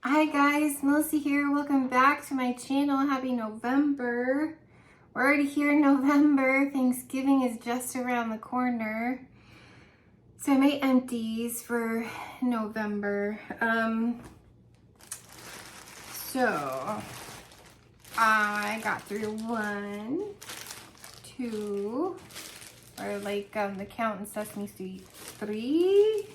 Hi guys, Melissa here. Welcome back to my channel. Happy November. We're already here in November. Thanksgiving is just around the corner. So I made empties for November. So I got through 1, 2, or like the count in Sesame Street, 3,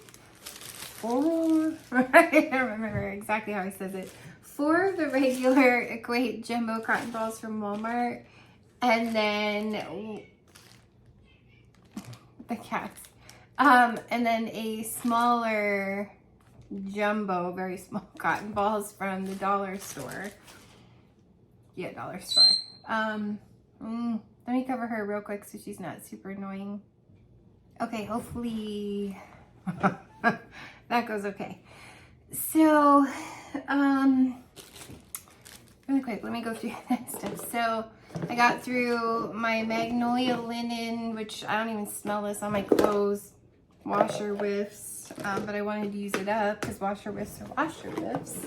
4, I don't remember exactly how he says it. 4 of the regular Equate Jumbo cotton balls from Walmart, and then the cats, and then a smaller jumbo, very small cotton balls from the dollar store. Yeah, dollar store. Let me cover her real quick so she's not super annoying. Okay, hopefully that goes okay. So, really quick, let me go through that stuff. So, I got through my Magnolia linen, which I don't even smell this on my clothes, washer whiffs, but I wanted to use it up because washer whiffs are washer whiffs.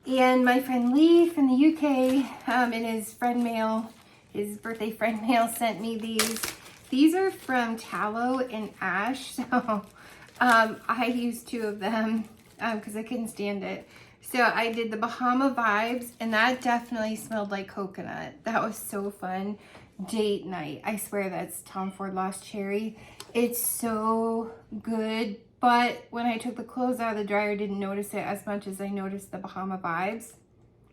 And my friend Lee from the UK, in his friend mail, his birthday friend mail, sent me these. These are from Tallow and Ash, so I used 2 of them because I couldn't stand it. So I did the Bahama Vibes, and that definitely smelled like coconut. That was so fun. Date night. I swear that's Tom Ford Lost Cherry. It's so good, but when I took the clothes out of the dryer, I didn't notice it as much as I noticed the Bahama Vibes.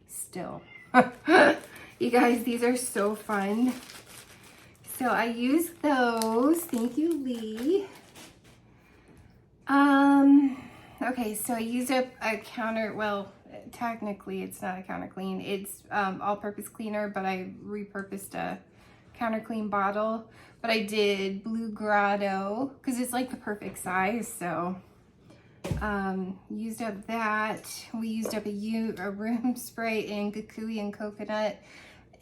Still. You guys, these are so fun. So I used those. Thank you, Lee. Okay, so I used up a counter, well, technically it's not a counter clean. It's all-purpose cleaner, but I repurposed a counter clean bottle. But I did Blue Grotto, because it's like the perfect size, so used up that. We used up a room spray in Kukui and Coconut.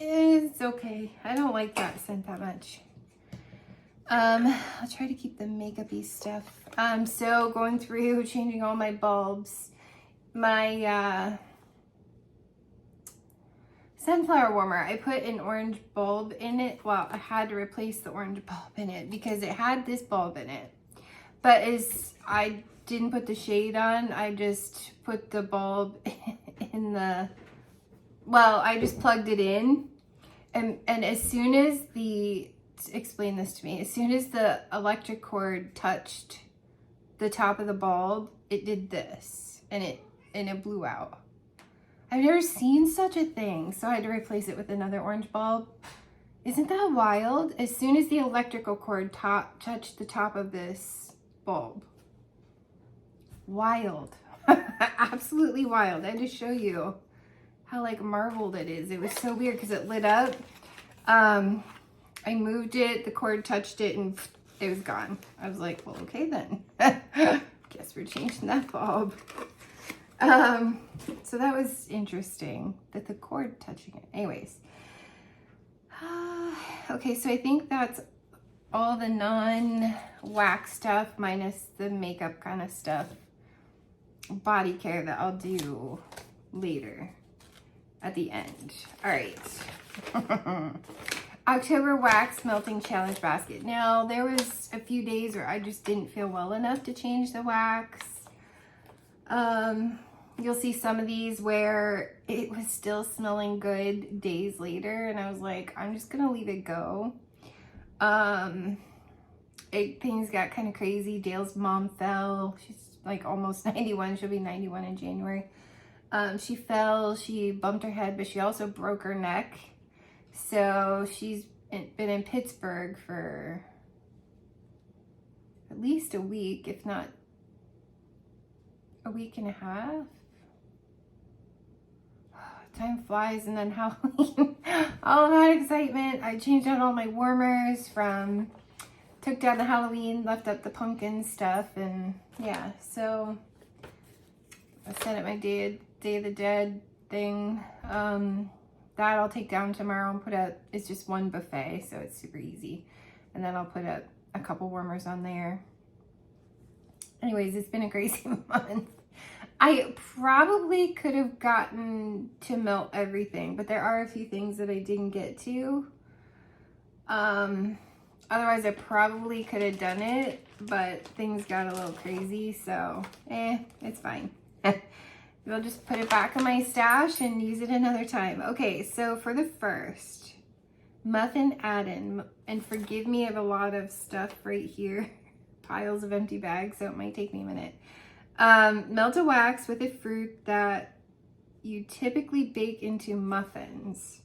It's okay. I don't like that scent that much. I'll try to keep the makeup-y stuff. So going through, changing all my bulbs. My sunflower warmer, I put an orange bulb in it. Well, I had to replace the orange bulb in it because it had this bulb in it. But I didn't put the shade on. I just put the bulb in the, well, I just plugged it in. And as soon as explain this to me. As soon as the electric cord touched the top of the bulb, it did this, and it blew out. I've never seen such a thing, so I had to replace it with another orange bulb. Isn't that wild? As soon as the electrical cord touched the top of this bulb. Wild. Absolutely wild. I had to show you how like marbled it is. It was so weird because it lit up. I moved it, the cord touched it, and it was gone. I was like, well, okay then. Guess we're changing that bulb. So that was interesting, that the cord touching it. Anyways. Okay, so I think that's all the non-wax stuff, minus the makeup kind of stuff. Body care that I'll do later at the end. All right. October Wax Melting Challenge Basket. Now, there was a few days where I just didn't feel well enough to change the wax. You'll see some of these where it was still smelling good days later, and I was like, I'm just gonna leave it go. Things got kind of crazy. Dale's mom fell. She's like almost 91. She'll be 91 in January. She fell, she bumped her head, but she also broke her neck. So she's been in Pittsburgh for at least a week, if not a week and a half. Time flies, and then Halloween. All of that excitement. I changed out all my warmers took down the Halloween, left up the pumpkin stuff, and yeah, so I set up my Day of the Dead thing. That I'll take down tomorrow and put up, it's just one buffet, so it's super easy. And then I'll put up a couple warmers on there. Anyways, it's been a crazy month. I probably could have gotten to melt everything, but there are a few things that I didn't get to. Otherwise I probably could have done it, but things got a little crazy, so it's fine. We'll just put it back in my stash and use it another time. Okay, so for the first, muffin add-in, and forgive me, I have a lot of stuff right here, piles of empty bags, so it might take me a minute. Melt a wax with a fruit that you typically bake into muffins.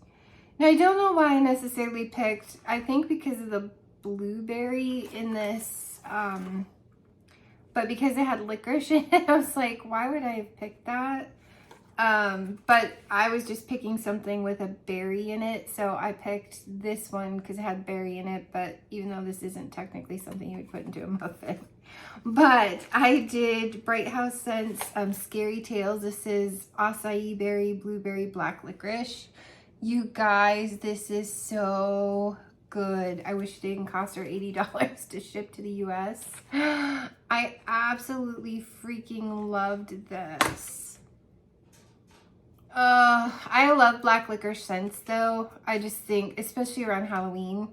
Now, I don't know why I necessarily picked, I think because of the blueberry in this, but because it had licorice in it, I was like, why would I have picked that? But I was just picking something with a berry in it, so I picked this one because it had berry in it, but even though this isn't technically something you would put into a muffin. But I did Bright House Scents Scary Tales. This is acai berry, blueberry, black licorice. You guys, this is so good. I wish it didn't cost her $80 to ship to the US. I absolutely freaking loved this. I love black licorice scents though. I just think, especially around Halloween,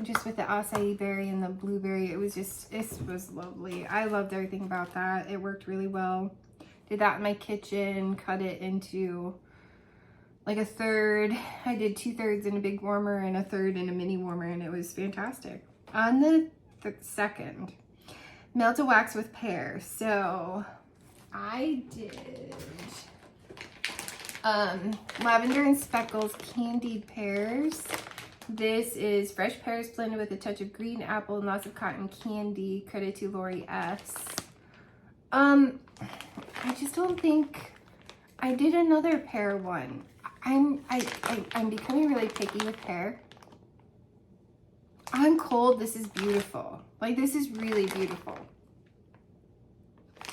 just with the acai berry and the blueberry, it was lovely. I loved everything about that. It worked really well. Did that in my kitchen, cut it into like a third. I did 2/3 in a big warmer and a third in a mini warmer, and it was fantastic. On the second, melt a wax with pear. So I did lavender and speckles candied pears. This is fresh pears blended with a touch of green apple and lots of cotton candy. Credit to Lori S. I just don't think I did another pear one. I'm becoming really picky with pear. On cold, this is beautiful. Like, this is really beautiful.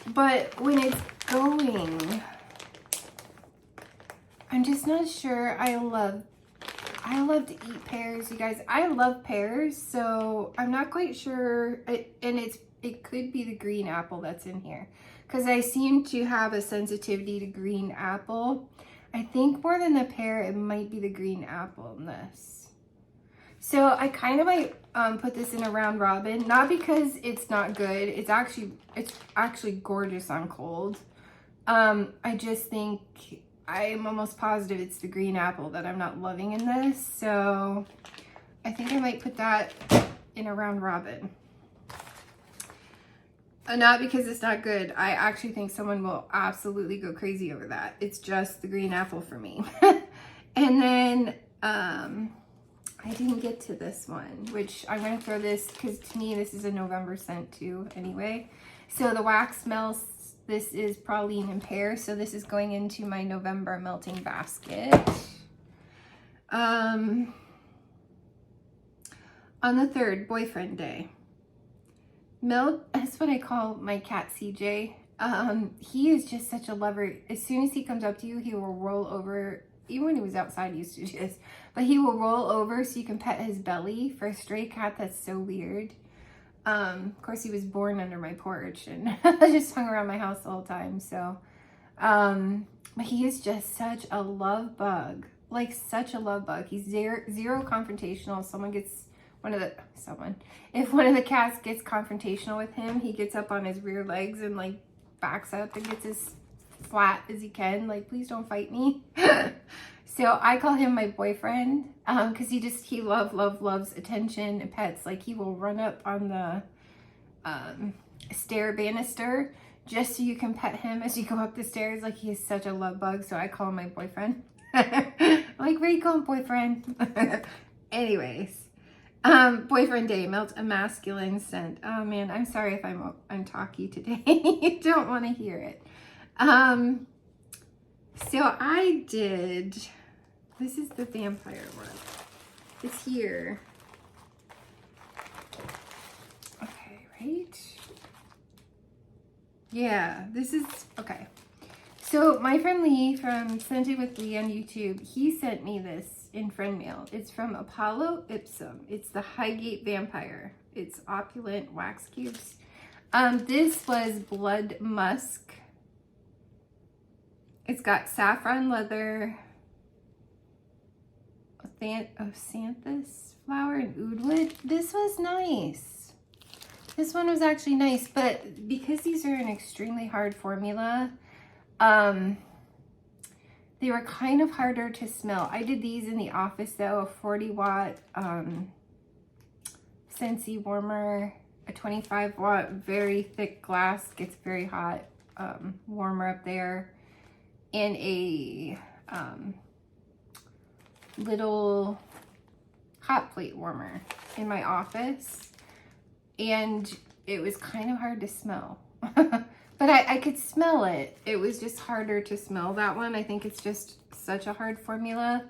But when it's going, I'm just not sure. I love to eat pears, you guys. I love pears, so I'm not quite sure. It could be the green apple that's in here, because I seem to have a sensitivity to green apple. I think more than the pear, it might be the green apple in this. So I kind of might put this in a round robin, not because it's not good. It's actually gorgeous on cold. I just think I'm almost positive it's the green apple that I'm not loving in this. So I think I might put that in a round robin. Not because it's not good. I actually think someone will absolutely go crazy over that. It's just the green apple for me. And then I didn't get to this one, which I'm going to throw this, because to me this is a November scent too anyway. So the wax smells, this is praline and pear, so this is going into my November melting basket. On the 3rd, boyfriend day. That's what I call my cat CJ. He is just such a lover. As soon as he comes up to you, he will roll over. Even when he was outside, he used to just, but he will roll over so you can pet his belly. For a stray cat, that's so weird. Of course, he was born under my porch and just hung around my house the whole time. So, but he is just such a love bug, like such a love bug. He's zero confrontational. If one of the cats gets confrontational with him, he gets up on his rear legs and like backs up and gets as flat as he can. Like, please don't fight me. So I call him my boyfriend, because he loves attention and pets. Like, he will run up on the stair banister just so you can pet him as you go up the stairs. Like, he is such a love bug, so I call him my boyfriend. Like, where you going, boyfriend? Anyways, boyfriend day, melt a masculine scent. Oh man, I'm sorry if I'm talky today. You don't want to hear it. So I did, this is the vampire one. It's here. Okay, right? Yeah, this is, okay. So my friend Lee from Scentsy with Lee on YouTube, he sent me this in friend mail. It's from Apollo Ipsum. It's the Highgate Vampire. It's opulent wax cubes. This was Blood Musk. It's got saffron leather, Xanthus flower, and oud wood. This was nice. This one was actually nice, but because these are an extremely hard formula, they were kind of harder to smell. I did these in the office though, a 40 watt Scentsy warmer, a 25 watt, very thick glass, gets very hot, warmer up there, and a little hot plate warmer in my office. And it was kind of hard to smell. But I could smell it. It was just harder to smell that one. I think it's just such a hard formula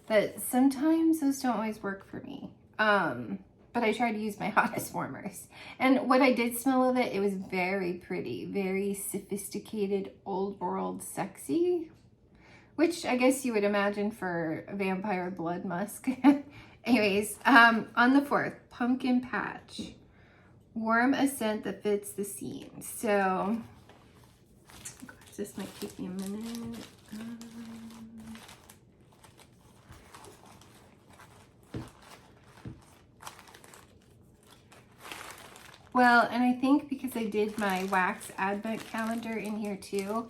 that sometimes those don't always work for me. But I tried to use my hottest warmers. And what I did smell of it, it was very pretty, very sophisticated, old world, sexy, which I guess you would imagine for a vampire blood musk. Anyways, on the 4th, pumpkin patch. Warm a scent that fits the scene. So, gosh, this might take me a minute. Well, and I think because I did my wax advent calendar in here too,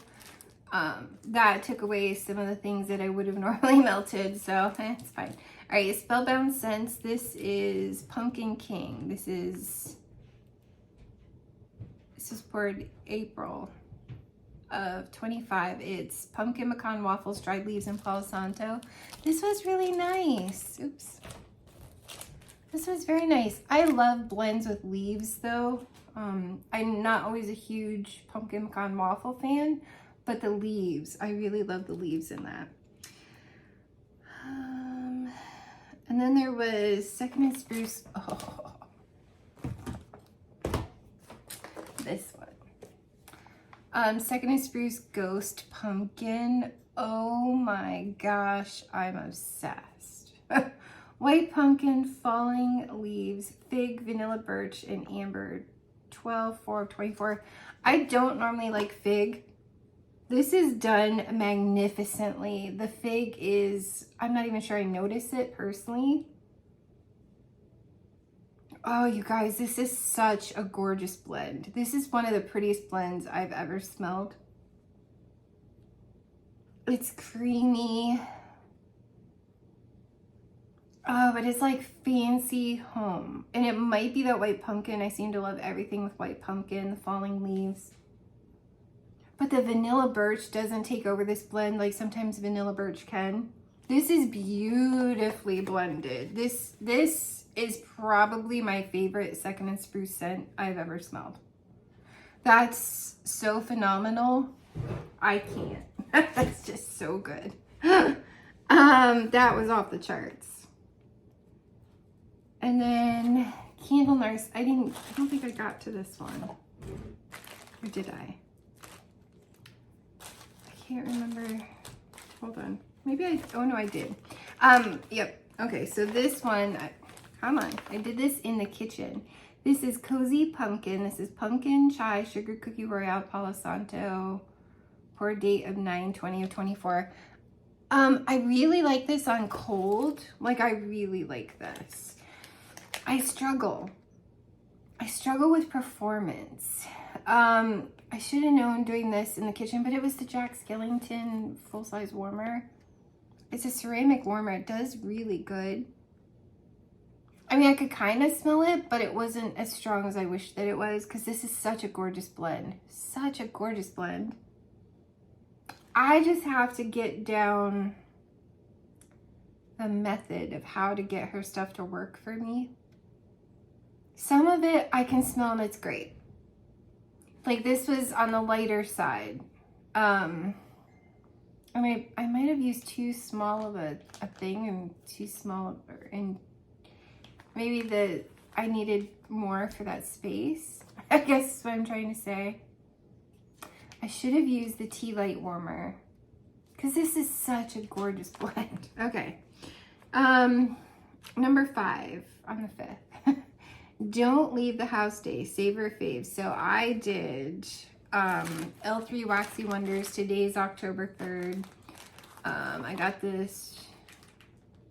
that took away some of the things that I would have normally melted, so it's fine. All right, Spellbound Scents. This is Pumpkin King. This is poured April of 25. It's pumpkin pecan waffles, dried leaves, and Palo Santo. This was really nice. Oops. This was very nice. I love blends with leaves though. I'm not always a huge pumpkin pecan waffle fan, but the leaves, I really love the leaves in that. And then there was Second and Spruce. Oh, this one. Second and Spruce Ghost Pumpkin. Oh my gosh, I'm obsessed. White pumpkin, falling leaves, fig, vanilla birch, and amber. 12/4 of 24. I don't normally like fig. This is done magnificently. The fig is, I'm not even sure I notice it personally. Oh, you guys, this is such a gorgeous blend. This is one of the prettiest blends I've ever smelled. It's creamy. Oh, but it's like fancy home. And it might be that white pumpkin. I seem to love everything with white pumpkin, the falling leaves. But the vanilla birch doesn't take over this blend like sometimes vanilla birch can. This is beautifully blended. This is probably my favorite Second and Spruce scent I've ever smelled. That's so phenomenal. I can't. That's just so good. That was off the charts. And then Candle Nurse. I don't think I got to this one. Or did I? I can't remember. Hold on. Maybe I, oh no, I did. Yep. Okay, so this one, come on. I did this in the kitchen. This is Cozy Pumpkin. This is pumpkin, chai, sugar cookie royale, Palo Santo. Pour date of 9/20 of 24. I really like this on cold. Like, I really like this. I struggle with performance. I should have known doing this in the kitchen, but it was the Jack Skellington full-size warmer. It's a ceramic warmer. It does really good. I mean, I could kind of smell it, but it wasn't as strong as I wish that it was, because this is such a gorgeous blend. Such a gorgeous blend. I just have to get down the method of how to get her stuff to work for me. Some of it I can smell and it's great. Like, this was on the lighter side. I mean, I might have used too small of a thing and too small, and maybe I needed more for that space. I guess is what I'm trying to say. I should have used the tea light warmer, because this is such a gorgeous blend. Okay. Number 5 on the 5th don't leave the house day, save or fave. So I did L3 Waxy Wonders. Today's October 3rd. I got this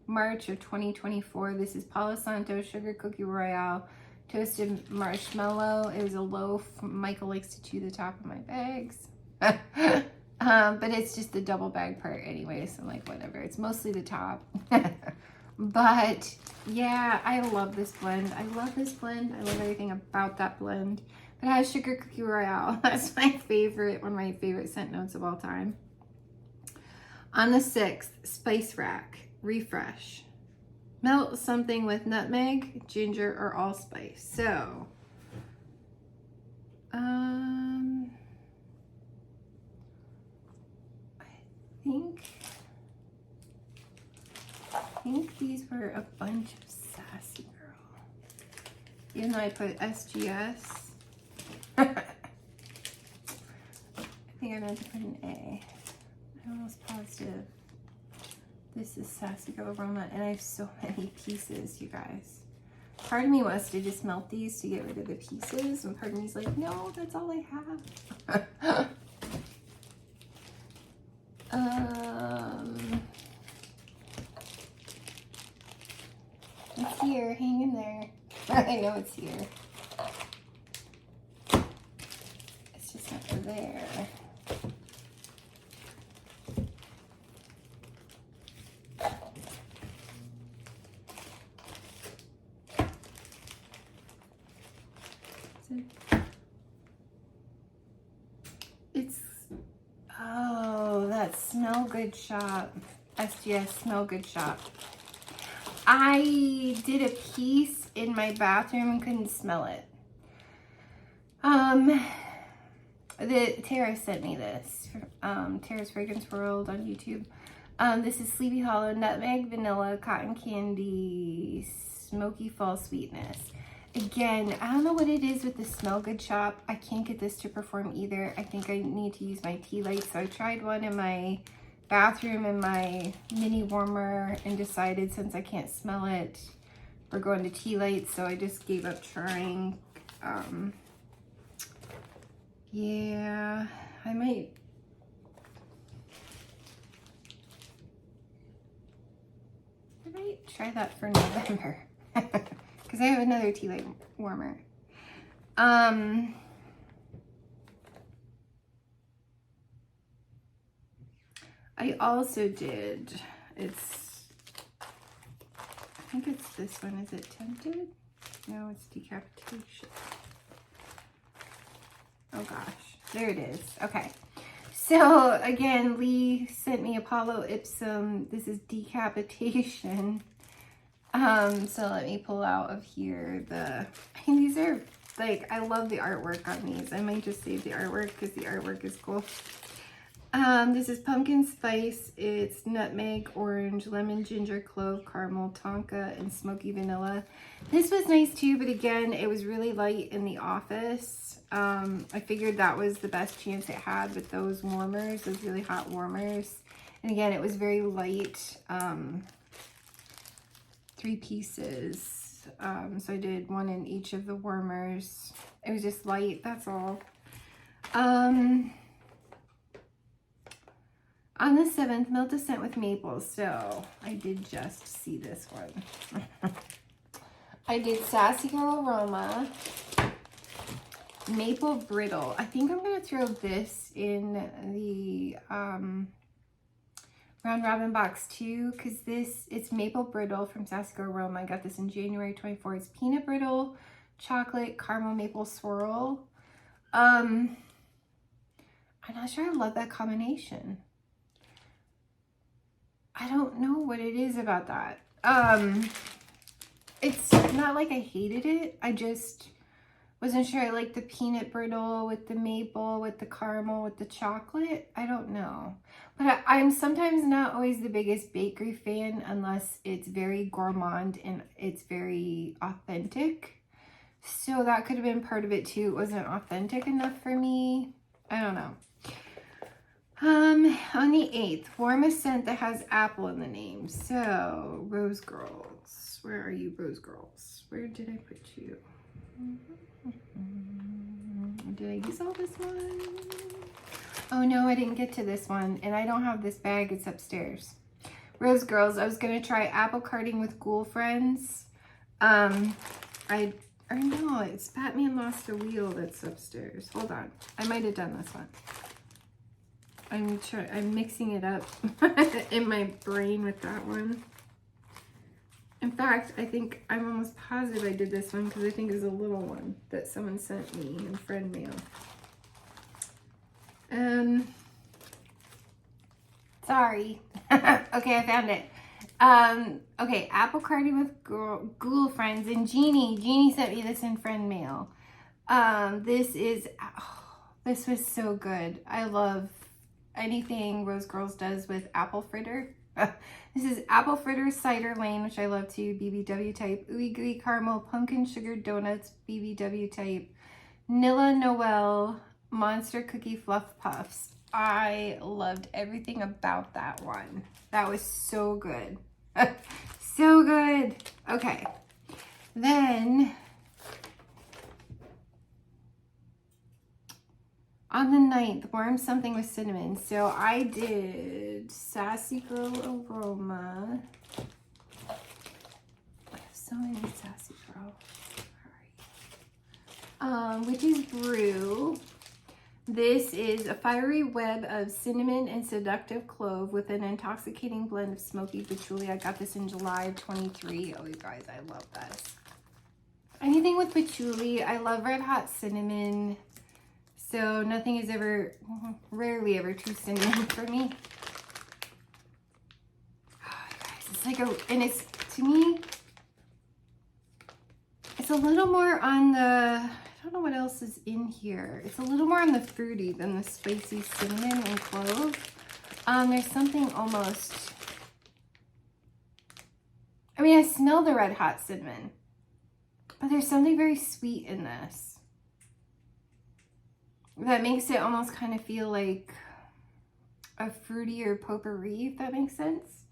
March of 2024. This is Palo Santo Sugar Cookie Royale Toasted Marshmallow. It was a loaf. Michael likes to chew the top of my bags. But it's just the double bag part anyway, so I'm like, whatever. It's mostly the top. But yeah, I love this blend. I love this blend. I love everything about that blend. But it has Sugar Cookie Royale. That's my favorite, one of my favorite scent notes of all time. On the 6th, Spice Rack Refresh. Melt something with nutmeg, ginger, or allspice. So, I think these were a bunch of Sassy Girl. Even though I put SGS. I think I meant to put an A. I'm almost positive. This is Sassy Girl Aroma, and I have so many pieces, you guys. Part of me wants to just melt these to get rid of the pieces, and part of me is like, no, that's all I have. It's here, hang in there. I know it's here. It's just not there. It's, oh, that Smell Good Shop. SGS Smell Good Shop. I did a piece in my bathroom and couldn't smell it. Tara sent me this. Tara's Fragrance World on YouTube. This is Sleepy Hollow Nutmeg, Vanilla, Cotton Candy, Smoky Fall Sweetness. Again, I don't know what it is with the Smell Good Shop. I can't get this to perform either. I think I need to use my tea light. So I tried one in my bathroom in my mini warmer and decided since I can't smell it, we're going to tea light. So I just gave up trying. Yeah, I might. Try that for November. Because I have another tea light warmer. I also did, I think it's this one. Is it Tempted? No, it's Decapitation. Oh gosh, there it is. Okay. So again, Lee sent me Apollo Ipsum. This is Decapitation. So let me pull out of here these are like, I love the artwork on these. I might just save the artwork because the artwork is cool. This is Pumpkin Spice. It's nutmeg, orange, lemon, ginger, clove, caramel, tonka, and smoky vanilla. This was nice too, but again, it was really light in the office. I figured that was the best chance it had with those warmers, those really hot warmers. And again, it was very light. 3 pieces. So I did one in each of the warmers. It was just light, that's all. On the 7th, Melt a Scent with Maple. So I did just see this one. I did Sassy Girl Aroma, Maple Brittle. I think I'm going to throw this in the Round Robin box too, because it's Maple Brittle from Sassy Girl Aroma. I got this in January 24. It's Peanut Brittle, Chocolate, Caramel, Maple Swirl. I'm not sure I love that combination. I don't know what it is about that. It's not like I hated it. I just wasn't sure I liked the peanut brittle with the maple, with the caramel, with the chocolate. I don't know. But I'm sometimes not always the biggest bakery fan unless it's very gourmand and it's very authentic. So that could have been part of it too. It wasn't authentic enough for me. I don't know. On the 8th, warm a scent that has apple in the name. So, Rose Girls. Where are you, Rose Girls? Where did I put you? Did I use all this one? Oh no, I didn't get to this one. And I don't have this bag. It's upstairs. Rose Girls. I was going to try apple carting with ghoul friends. Or no, it's Batman Lost a Wheel that's upstairs. Hold on. I might have done this one. I'm mixing it up in my brain with that one. In fact, I think I'm almost positive I did this one because I think it was a little one that someone sent me in friend mail. Sorry. Okay, I found it. Okay, apple carty with ghoul friends and Jeannie sent me this in friend mail. This was so good. I love anything Rose Girls does with apple fritter. This is apple fritter cider lane, which I love too. BBW type. Ooey gooey caramel pumpkin sugar donuts. BBW type. Nilla Noel monster cookie fluff puffs. I loved everything about that one. That was so good. So good. Okay. Then on the 9th, warm something with cinnamon. So I did Sassy Girl Aroma. I have so many Sassy Girl. Witch's Brew. This is a fiery web of cinnamon and seductive clove with an intoxicating blend of smoky patchouli. I got this in July of 23. Oh, you guys, I love this. Anything with patchouli. I love red hot cinnamon. So nothing is rarely ever too cinnamon for me. Oh, you guys, it's like and it's, to me, it's a little more on the, I don't know what else is in here. It's a little more on the fruity than the spicy cinnamon and clove. There's something almost, I mean, I smell the red hot cinnamon, but there's something very sweet in this that makes it almost kind of feel like a fruitier potpourri, if that makes sense.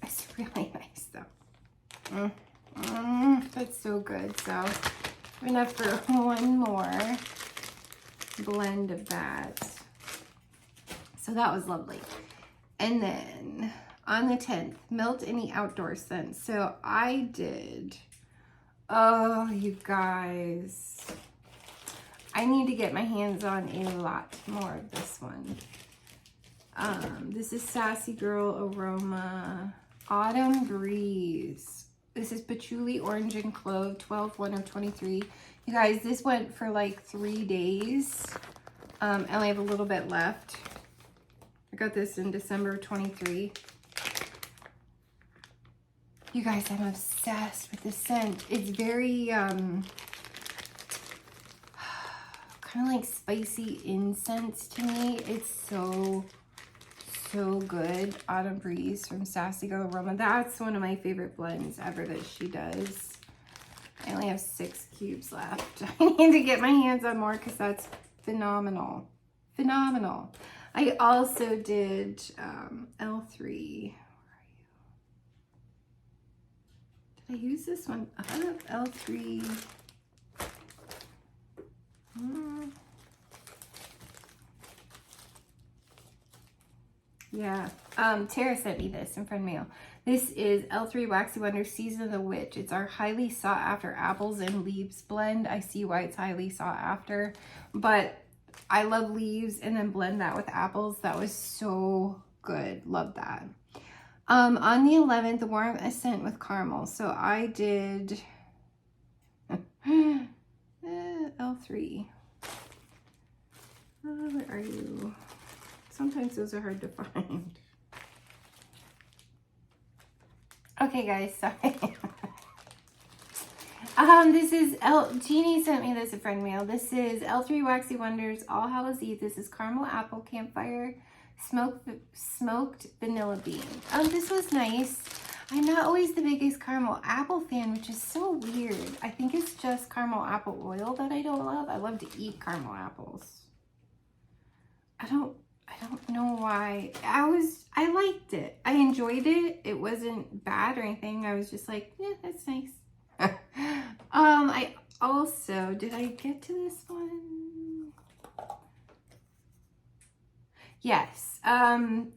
It's really nice though. That's so good. So enough for one more blend of that. So that was lovely. And then on the 10th, melt any outdoor scents. So I did, oh, you guys, I need to get my hands on a lot more of this one. This is Sassy Girl Aroma Autumn Breeze. This is patchouli, orange, and clove, 12/1 of 23. You guys, this went for like 3 days. I only have a little bit left. I got this in December of 23. You guys, I'm obsessed with this scent. It's very, kind of like spicy incense to me. It's so good. Autumn Breeze from Sassy Girl Aroma. That's one of my favorite blends ever that she does. I only have 6 cubes left. I need to get my hands on more because that's phenomenal. Phenomenal. I also did L3. Did I use this one? I have L3. Yeah. Tara sent me this in friend mail. This is L3 Waxy Wonder Season of the Witch. It's our highly sought after apples and leaves blend. I see why it's highly sought after, but I love leaves and then blend that with apples. That was so good. Love that. On the 11th, the warm scent with caramel. So I did L3. Where are you? Sometimes those are hard to find. Okay, guys, sorry. This is Jeannie sent me this in friend mail. This is L3 Waxy Wonders All Hallows Eve. This is caramel apple campfire smoked vanilla bean. This was nice. I'm not always the biggest caramel apple fan, which is so weird. I think it's just caramel apple oil that I don't love. I love to eat caramel apples. I don't know why. I liked it. I enjoyed it. It wasn't bad or anything. I was just like, yeah, that's nice. I also, did I get to this one? Yes.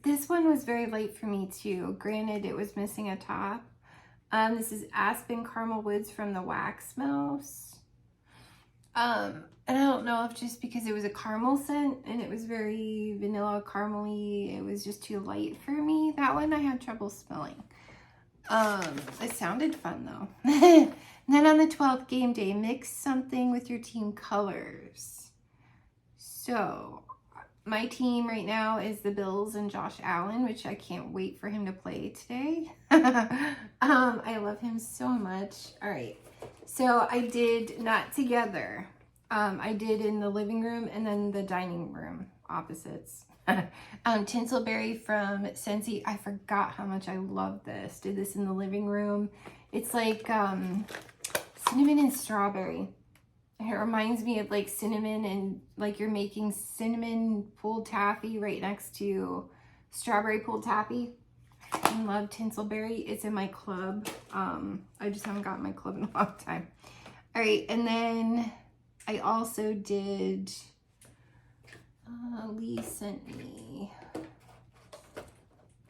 This one was very light for me too. Granted, it was missing a top. This is Aspen Caramel Woods from the Wax Mouse. And I don't know if just because it was a caramel scent and it was very vanilla caramely, it was just too light for me. That one I had trouble smelling. It sounded fun though. And then on the 12th game day, mix something with your team colors. So my team right now is the Bills and Josh Allen, which I can't wait for him to play today. I love him so much. All right. So I did not together. I did in the living room and then the dining room opposites. Tinselberry from Scentsy. I forgot how much I love this. Did this in the living room. It's like cinnamon and strawberry. It reminds me of like cinnamon and like you're making cinnamon pulled taffy right next to strawberry pulled taffy. I love Tinselberry. It's in my club. I just haven't gotten my club in a long time. All right, and then I also did, Lee sent me,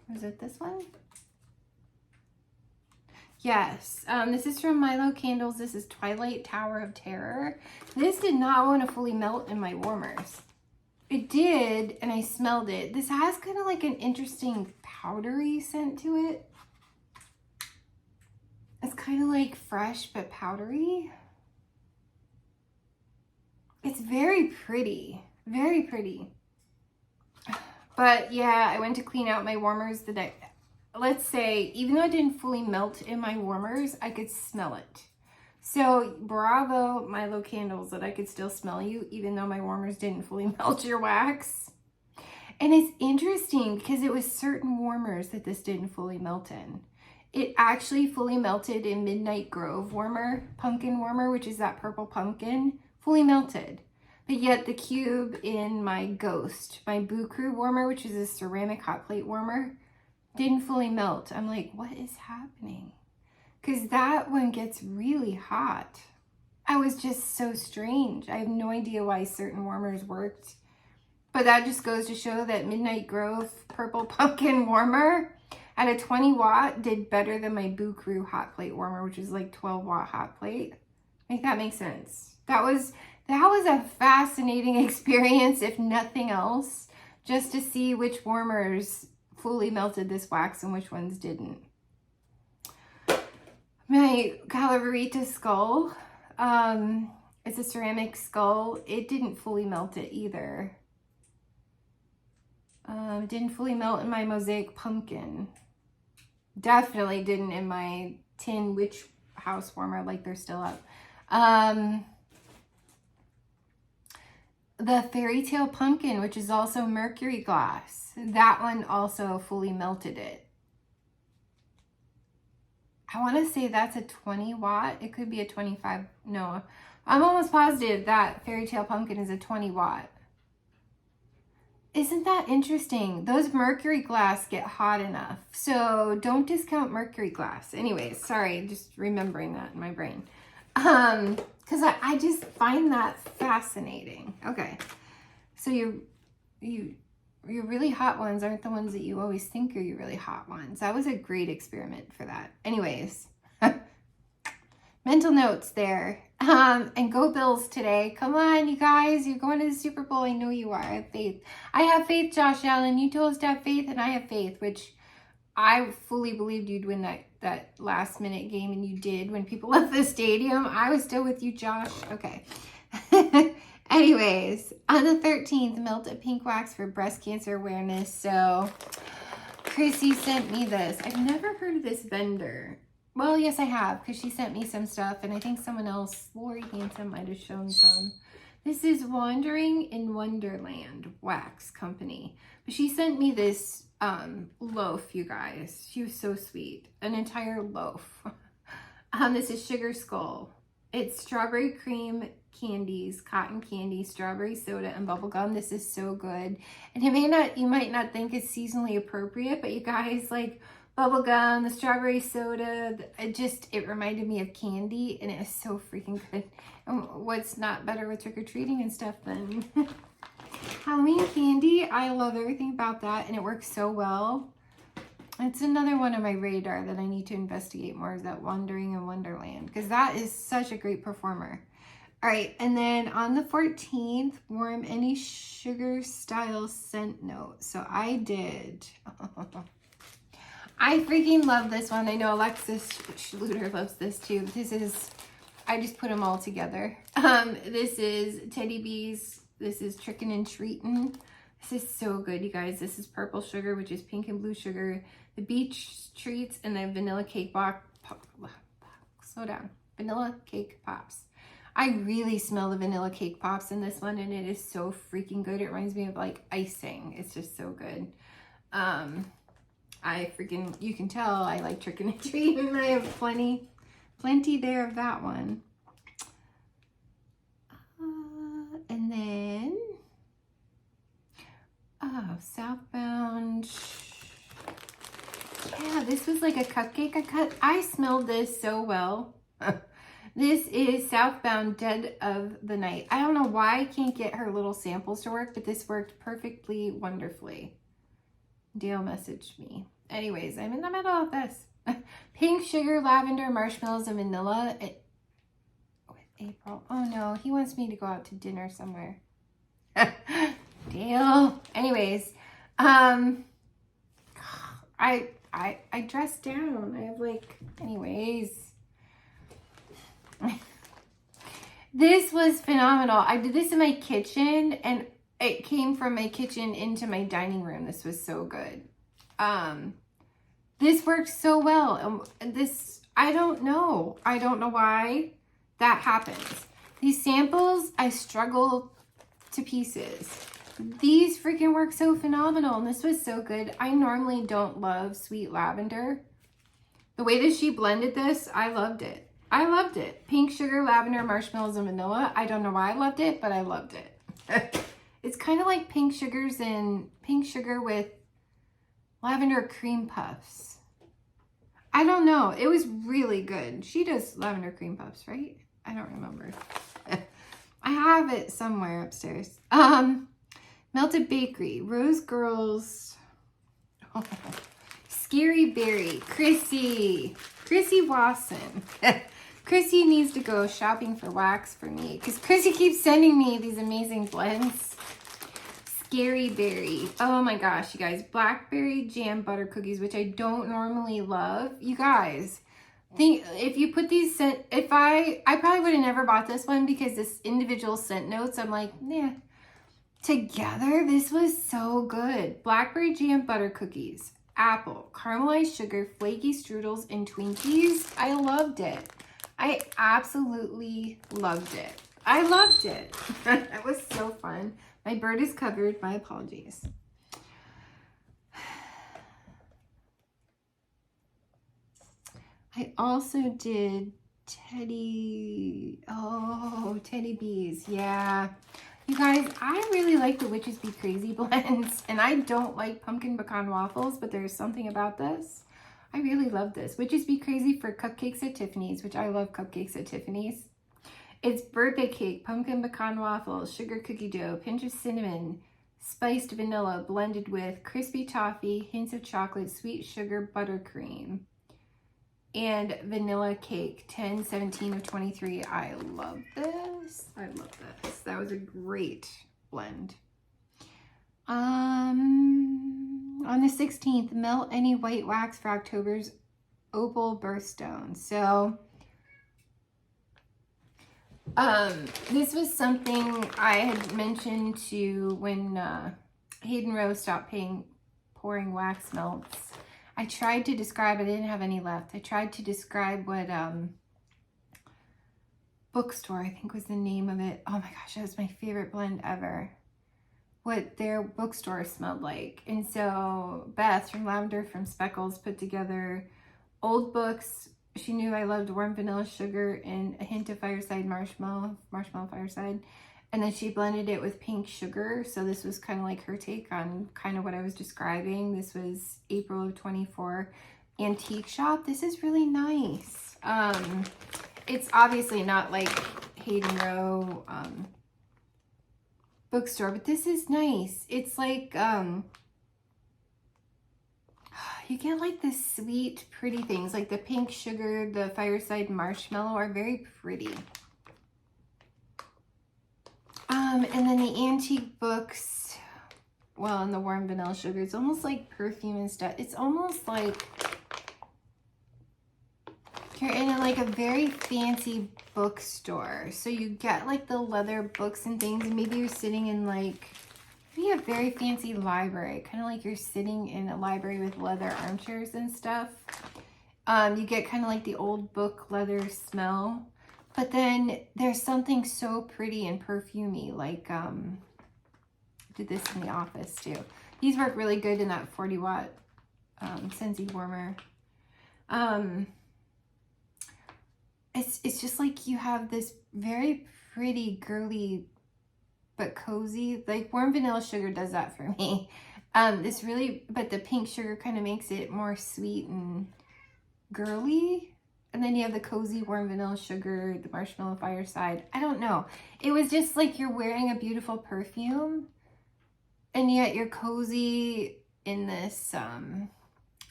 was it this one? Yes, this is from Milo Candles. This is Twilight Tower of Terror. This did not want to fully melt in my warmers. It did, and I smelled it. This has kind of like an interesting powdery scent to it. It's kind of like fresh but powdery. It's very pretty, very pretty. But yeah, I went to clean out my warmers the day. Let's say, even though it didn't fully melt in my warmers, I could smell it. So bravo, Milo Candles, that I could still smell you, even though my warmers didn't fully melt your wax. And it's interesting because it was certain warmers that this didn't fully melt in. It actually fully melted in Midnight Grove warmer, pumpkin warmer, which is that purple pumpkin, fully melted. But yet the cube in my Ghost, my Boo Crew warmer, which is a ceramic hot plate warmer, didn't fully melt. I'm like, what is happening? Because that one gets really hot. I was just so strange. I have no idea why certain warmers worked. But that just goes to show that Midnight Grove Purple Pumpkin Warmer at a 20 watt did better than my Boo Crew hot plate warmer, which is like 12 watt hot plate. Make that make sense. That was a fascinating experience, if nothing else, just to see which warmers fully melted this wax and which ones didn't. My Calaverita skull, it's a ceramic skull. It didn't fully melt it either. It didn't fully melt in my Mosaic Pumpkin. Definitely didn't in my Tin Witch House warmer, like they're still up. The Fairy Tale Pumpkin, which is also mercury glass. That one also fully melted it. I want to say that's a 20 watt. It could be a 25. No, I'm almost positive that Fairy Tale Pumpkin is a 20 watt. Isn't that interesting? Those mercury glass get hot enough. So don't discount mercury glass. Anyways, sorry, just remembering that in my brain. Because I just find that fascinating. Okay, so your really hot ones aren't the ones that you always think are your really hot ones. That was a great experiment for that. Anyways, mental notes there. And go Bills today. Come on, you guys. You're going to the Super Bowl. I know you are. I have faith. I have faith, Josh Allen. You told us to have faith, and I have faith, which I fully believed you'd win that last minute game, and you did. When people left the stadium, I was still with you, Josh. Okay. Anyways, on the 13th, melt a pink wax for breast cancer awareness. So Chrissy sent me this. I've never heard of this vendor. Well, yes, I have, because she sent me some stuff, and I think someone else, Lori Hanson, might have shown some. This is Wandering in Wonderland Wax Company. But she sent me this loaf, you guys. She was so sweet. An entire loaf. This is Sugar Skull. It's strawberry cream candies, cotton candy, strawberry soda, and bubble gum. This is so good. And you might not think it's seasonally appropriate, but you guys, like, bubble gum, the strawberry soda. It reminded me of candy, and it was so freaking good. And what's not better with trick-or-treating and stuff than Halloween candy? I love everything about that, and it works so well. It's another one on my radar that I need to investigate more, is that Wandering in Wonderland, because that is such a great performer. All right, and then on the 14th, warm any sugar style scent note. So I did. I freaking love this one. I know Alexis Schluter loves this too. I just put them all together. This is Teddy Bees. This is Trickin' and Treatin'. This is so good, you guys. This is purple sugar, which is pink and blue sugar. The beach treats and the vanilla cake slow down. Vanilla cake pops. I really smell the vanilla cake pops in this one, and it is so freaking good. It reminds me of like icing. It's just so good. You can tell I like Trickin' and Treatin'. I have plenty there of that one. And then, Southbound. Yeah, this was like a cupcake. I smelled this so well. This is Southbound Dead of the Night. I don't know why I can't get her little samples to work, but this worked perfectly, wonderfully. Dale messaged me. Anyways, I'm in the middle of this. Pink sugar, lavender, marshmallows, and vanilla. With April. Oh no, he wants me to go out to dinner somewhere. Dale. Anyways, I dressed down. I have like, anyways. This was phenomenal. I did this in my kitchen, and it came from my kitchen into my dining room. This was so good. This worked so well. I don't know why that happens. These samples, I struggle to pieces. These freaking work so phenomenal, and this was so good. I normally don't love sweet lavender. The way that she blended this, I loved it. I loved it. Pink sugar, lavender, marshmallows, and vanilla. I don't know why I loved it, but I loved it. It's kind of like pink sugar with lavender cream puffs. I don't know. It was really good. She does lavender cream puffs, right? I don't remember. I have it somewhere upstairs. Melted Bakery, Rose Girls, Scary Berry, Chrissy Wasson. Chrissy needs to go shopping for wax for me, because Chrissy keeps sending me these amazing blends. Scary Berry. Oh my gosh, you guys. Blackberry jam butter cookies, which I don't normally love. You guys, if you put these I probably would have never bought this one, because this individual scent notes, I'm like, nah. Together, this was so good. Blackberry jam butter cookies, apple, caramelized sugar, flaky strudels, and Twinkies. I loved it. I absolutely loved it. I loved it. That was so fun. My bird is covered. My apologies. I also did Teddy Bees. Yeah. You guys, I really like the Witches Be Crazy blends, and I don't like pumpkin pecan waffles, but there's something about this. I really love this. Witches Be Crazy for Cupcakes at Tiffany's, which I love cupcakes at Tiffany's. It's birthday cake, pumpkin pecan waffles, sugar cookie dough, pinch of cinnamon, spiced vanilla blended with crispy toffee, hints of chocolate, sweet sugar, buttercream, and vanilla cake. 10/17 of 23. I love this. I love this. That was a great blend. On the 16th, melt any white wax for October's opal birthstone. So this was something I had mentioned to when Hayden Rose stopped pouring wax melts. I tried to describe, I didn't have any left. I tried to describe what Bookstore, I think was the name of it. Oh my gosh, that was my favorite blend ever. What their bookstore smelled like. And so Beth from Lavender from Speckles put together old books. She knew I loved warm vanilla sugar and a hint of fireside marshmallow fireside. And then she blended it with pink sugar. So this was kind of like her take on kind of what I was describing. This was April of 24. antique shop. This is really nice. It's obviously not like Hayden Row bookstore, but this is nice. It's like you get like the sweet, pretty things, like the pink sugar, the fireside marshmallow are very pretty. And then the antique books, well, and the warm vanilla sugar, it's almost like perfume and stuff. It's almost like you're in like a very fancy bookstore. So you get like the leather books and things, and maybe you're sitting in like, maybe a very fancy library, kind of like you're sitting in a library with leather armchairs and stuff. You get kind of like the old book leather smell, but then there's something so pretty and perfumey, like I did this in the office too. These work really good in that 40 watt Scentsy warmer. It's just like you have this very pretty, girly, but cozy, like warm vanilla sugar does that for me. This really, but the pink sugar kind of makes it more sweet and girly. And then you have the cozy warm vanilla sugar, the marshmallow fireside. I don't know. It was just like you're wearing a beautiful perfume, and yet you're cozy in this,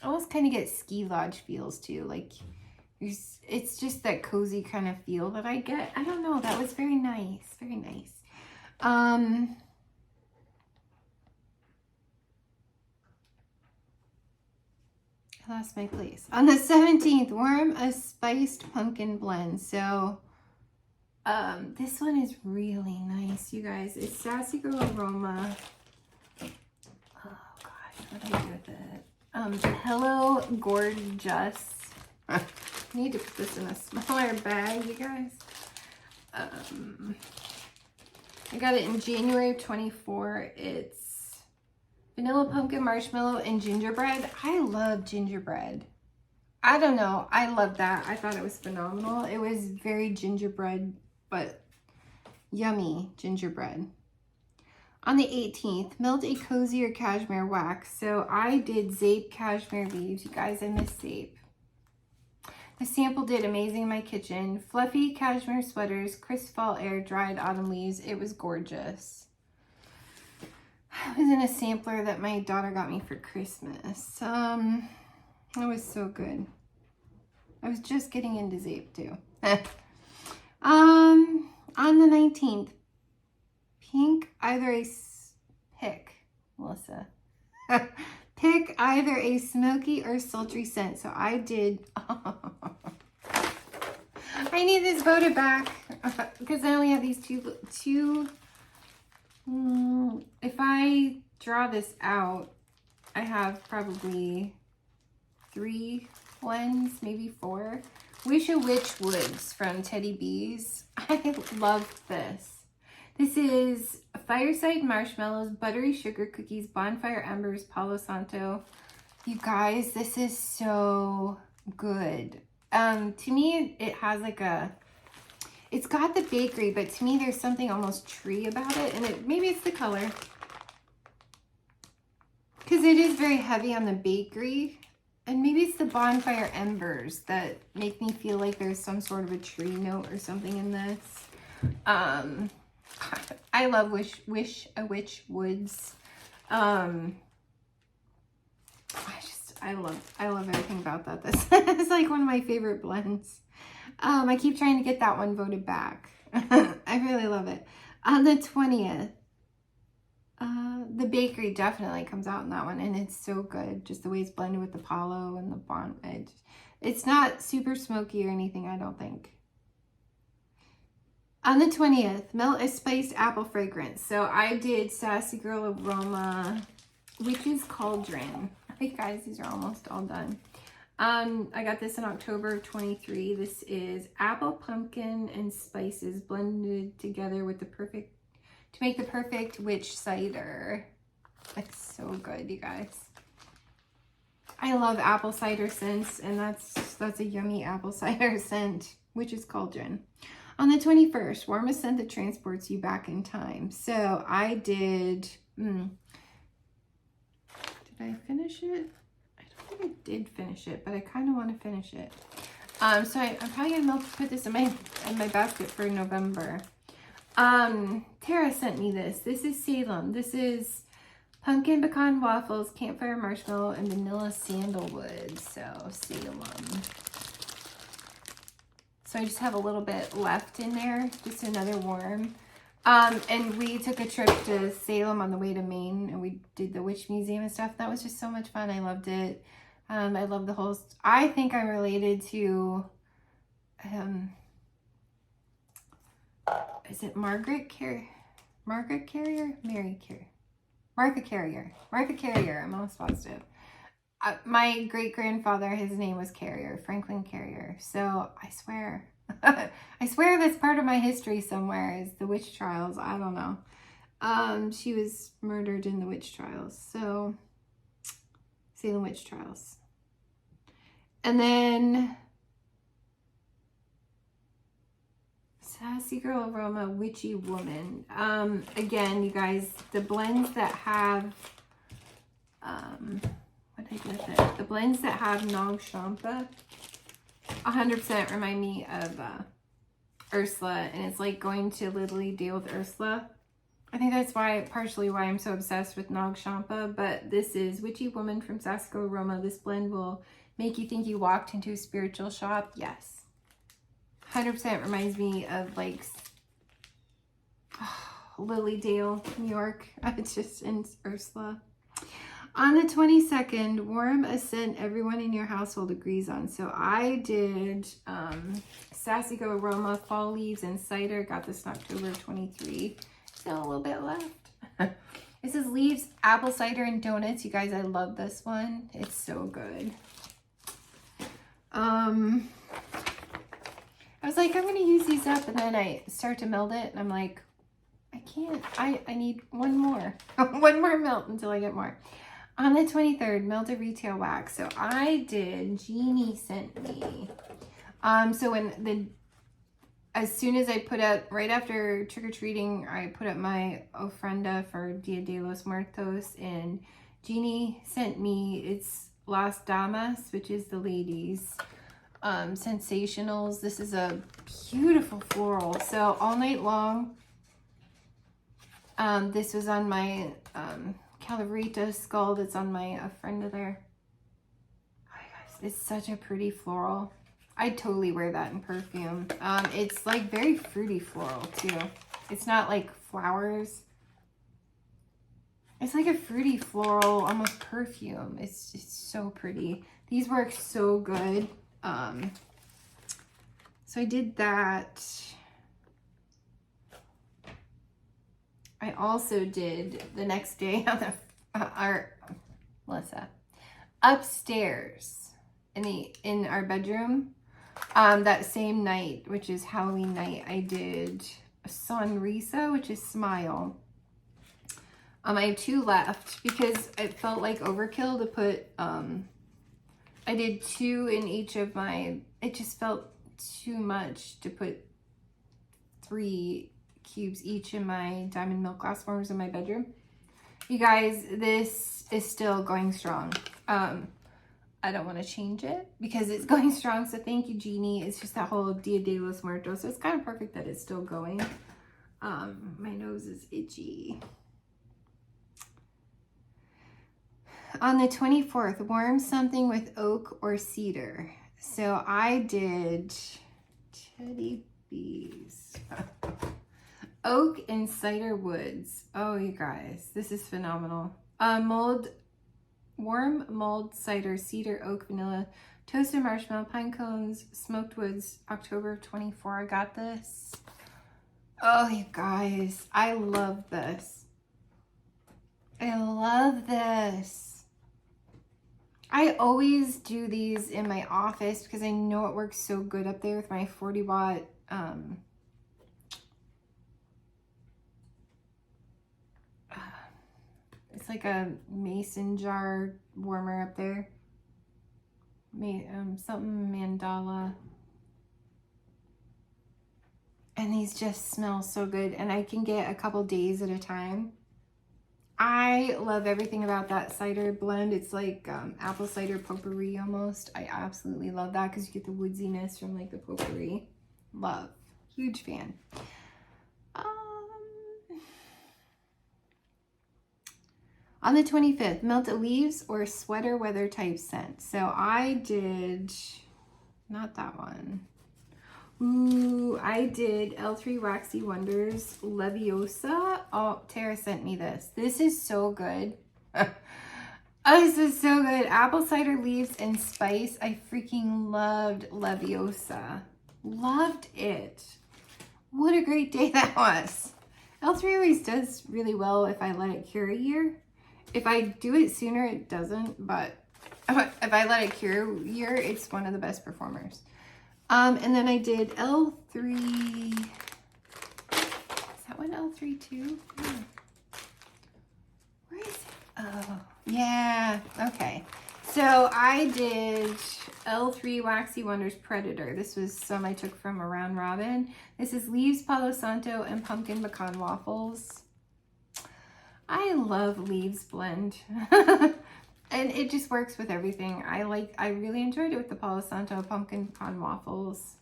almost kind of get ski lodge feels too. Like it's just that cozy kind of feel that I get. I don't know. That was very nice. Very nice. I lost my place. On the 17th, warm a spiced pumpkin blend. So this one is really nice, you guys. It's Sassy Girl Aroma. Oh gosh, what do I do with it? Hello Gorgeous. I need to put this in a smaller bag, you guys. I got it in January of 24. It's vanilla, pumpkin, marshmallow, and gingerbread. I love gingerbread. I don't know. I love that. I thought it was phenomenal. It was very gingerbread, but yummy gingerbread. On the 18th, melt a cozier cashmere wax. So I did Zape cashmere leaves. You guys, I miss Zape. The sample did amazing in my kitchen. Fluffy cashmere sweaters, crisp fall air, dried autumn leaves. It was gorgeous. I was in a sampler that my daughter got me for Christmas. It was so good. I was just getting into Zape too. On the 19th, pick Melissa. Pick either a smoky or sultry scent. So I did, I need this voted back because I only have these two. If I draw this out, I have probably 3 blends, maybe 4. Wish a Witch Woods from Teddy Bees. I love this. This is Fireside Marshmallows, Buttery Sugar Cookies, Bonfire Embers, Palo Santo. You guys, this is so good. To me, it has like it's got the bakery, but to me, there's something almost tree about it. And maybe it's the color. Because it is very heavy on the bakery. And maybe it's the Bonfire Embers that make me feel like there's some sort of a tree note or something in this. I love Wish a Witch Woods. I love everything about that. This is like one of my favorite blends. I keep trying to get that one voted back. I really love it. On the 20th, the bakery definitely comes out in that one, and it's so good. Just the way it's blended with the Palo and the Bon. It's not super smoky or anything, I don't think. On the 20th, melt a spiced apple fragrance. So I did Sassy Girl Aroma, Witch's Cauldron. Hey guys, these are almost all done. I got this in October of 23. This is apple, pumpkin, and spices blended together with to make the perfect witch cider. It's so good, you guys. I love apple cider scents, and that's a yummy apple cider scent, Witch's Cauldron. On the 21st, warm a scent that transports you back in time. So I did, did I finish it? I don't think I did finish it, but I kind of want to finish it. So I'm probably gonna put this in my basket for November. Tara sent me this. This is Salem. This is pumpkin pecan waffles, campfire marshmallow, and vanilla sandalwood. So Salem. So I just have a little bit left in there, just another worm. And we took a trip to Salem on the way to Maine, and we did the Witch Museum and stuff. That was just so much fun. I loved it. I love the whole, I think I'm related to, is it Margaret Carrier? Margaret Carrier? Mary Carrier? Martha Carrier. Martha Carrier, I'm almost positive. My great-grandfather, his name was Carrier, Franklin Carrier. So I swear, I swear that's part of my history somewhere is the witch trials. I don't know. She was murdered in the witch trials. So, Salem witch trials. And then Sassy Girl Aroma Witchy Woman. Again, you guys, the blends that have, what did I do with it? The blends that have Nag Champa 100% remind me of Ursula, and it's like going to literally deal with Ursula. I think that's why, partially why I'm so obsessed with Nag Champa, but this is Witchy Woman from Sassy Girl Aroma. This blend will make you think you walked into a spiritual shop. Yes. 100% reminds me of like Lilydale, New York. It's just in Ursula. On the 22nd, warm a scent everyone in your household agrees on. So I did Sassy Girl Aroma, Fall Leaves, and Cider. Got this in October 23. Still a little bit left. This is Leaves, Apple Cider, and Donuts. You guys, I love this one. It's so good. I was like, I'm going to use these up, and then I start to melt it, and I'm like, I can't. I need one more. One more melt until I get more. On the 23rd, melted retail wax. So I did, Jeannie sent me. So as soon as I put up, right after trick-or-treating, I put up my ofrenda for Dia de los Muertos, and Jeannie sent me, it's Las Damas, which is the ladies, Sensationals. This is a beautiful floral. So all night long, this was on my Calaverita skull that's on my ofrenda there. Oh, guys, it's such a pretty floral. I'd totally wear that in perfume. It's like very fruity floral too. It's not like flowers. It's like a fruity floral, almost perfume. It's so pretty. These work so good. So I did that. I also did the next day on the Melissa, upstairs in our bedroom. That same night, which is Halloween night, I did Sonrisa, which is Smile. I have 2 left because it felt like overkill to put, I did 2 in each of my, it just felt too much to put 3 cubes each in my diamond milk glass warmers in my bedroom. You guys, this is still going strong. I don't want to change it because it's going strong. So thank you, Jeannie. It's just that whole Dia de los Muertos. So it's kind of perfect that it's still going. My nose is itchy. On the 24th, warm something with oak or cedar. So I did Teddy Bees. Oak and cider woods. Oh, you guys, this is phenomenal. Warm mulled cider, cedar, oak, vanilla, toasted marshmallow, pine cones, smoked woods, October 24. I got this. Oh, you guys, I love this. I love this. I always do these in my office because I know it works so good up there with my 40 watt it's like a mason jar warmer up there. Something mandala. And these just smell so good. And I can get a couple days at a time. I love everything about that cider blend. It's like apple cider potpourri almost. I absolutely love that because you get the woodsiness from like the potpourri. Love. Huge fan. On the 25th, melted leaves or sweater weather type scent. So I did, not that one. Ooh, I did L3 Waxy Wonders Leviosa. Oh, Tara sent me this. This is so good. Oh, this is so good. Apple cider leaves and spice. I freaking loved Leviosa. Loved it. What a great day that was. L3 always does really well if I let it cure a year. If I do it sooner, it doesn't. But if I let it cure a year, it's one of the best performers. And then I did L3. Is that one L3 too? Yeah. Where is it? Oh, yeah. Okay. So I did L3 Waxy Wonders Predator. This was some I took from Around Robin. This is leaves, Palo Santo, and pumpkin pecan waffles. I love leaves blend. And it just works with everything. I really enjoyed it with the Palo Santo pumpkin pecan waffles.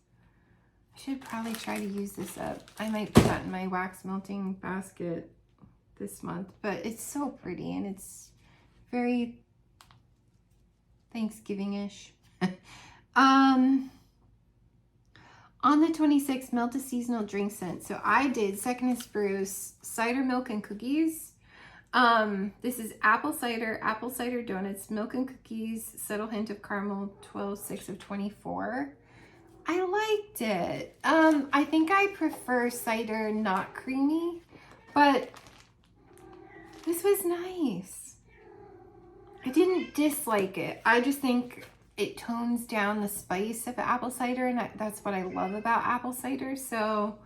I should probably try to use this up. I might put that in my wax melting basket this month, but it's so pretty and it's very Thanksgiving-ish. On the 26th, melt a seasonal drink scent. So I did Second and Spruce cider milk and cookies. This is apple cider donuts, milk and cookies, subtle hint of caramel, 12/6 of 24. I liked it. I think I prefer cider not creamy, but this was nice. I didn't dislike it. I just think it tones down the spice of apple cider, and that's what I love about apple cider. So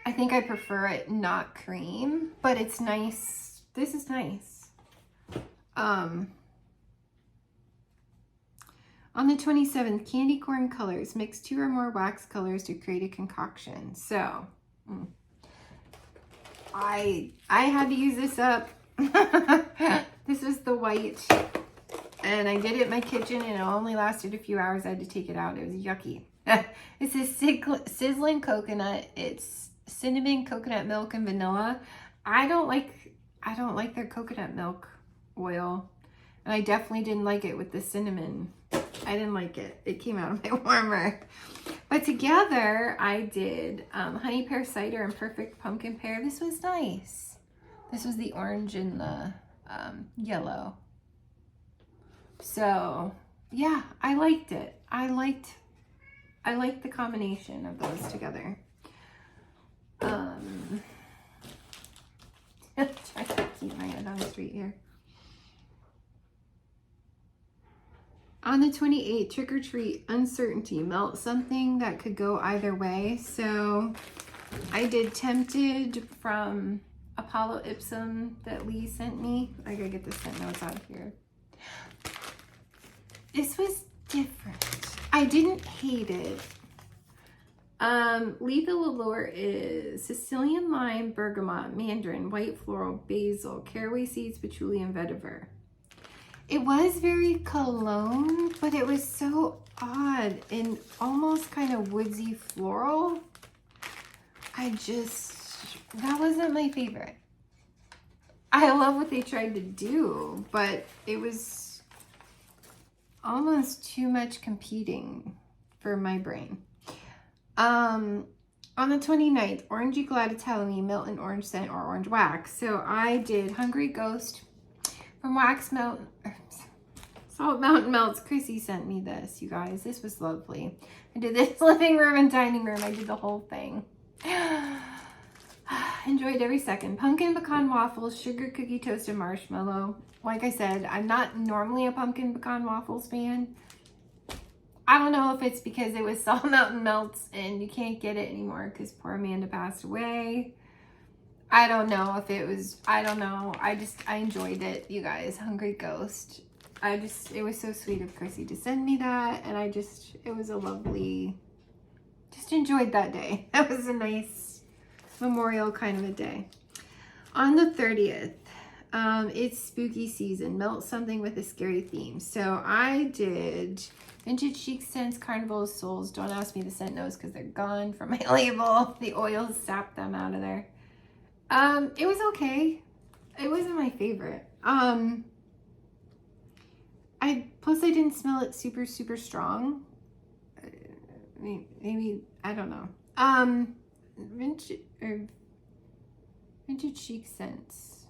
I think I prefer it not cream, but it's nice. This is nice. On the 27th, candy corn colors. Mix 2 or more wax colors to create a concoction. So, I had to use this up. This was the white. And I did it in my kitchen and it only lasted a few hours. I had to take it out. It was yucky. This is Sizzling Coconut. It's cinnamon, coconut milk, and vanilla. I don't like their coconut milk oil. And I definitely didn't like it with the cinnamon. I didn't like it. It came out of my warmer. But together, I did honey pear cider and perfect pumpkin pear. This was nice. This was the orange and the yellow. So, yeah, I liked it. I liked the combination of those together. Try to keep my head on straight here. On the 28th, trick or treat, uncertainty, melt something that could go either way. So I did Tempted from Apollo Ipsum that Lee sent me. I gotta get the scent notes out here. This was different. I didn't hate it. Lethal Allure is Sicilian lime, bergamot, mandarin, white floral, basil, caraway seeds, patchouli, and vetiver. It was very cologne, but it was so odd and almost kind of woodsy floral. That wasn't my favorite. I love what they tried to do, but it was almost too much competing for my brain. On the 29th, Orangey Glad It's Halloween, Melt and Orange Scent or Orange Wax. So I did Hungry Ghost from Salt Mountain Melts. Chrissy sent me this, you guys. This was lovely. I did this living room and dining room. I did the whole thing. Enjoyed every second. Pumpkin pecan waffles, sugar cookie toast, and marshmallow. Like I said, I'm not normally a pumpkin pecan waffles fan. I don't know if it's because it was Salt Mountain Melts and you can't get it anymore because poor Amanda passed away. I don't know if it was, I don't know. I enjoyed it, you guys. Hungry Ghost. It was so sweet of Chrissy to send me that. And it was a lovely, just enjoyed that day. That was a nice memorial kind of a day. On the 30th, It's spooky season. Melt something with a scary theme. So I did Vintage Chic Scents Carnival of Souls. Don't ask me the scent notes because they're gone from my label. The oils sapped them out of there. It was okay. It wasn't my favorite. Plus I didn't smell it super, super strong. Maybe, I don't know. Vintage Chic Scents.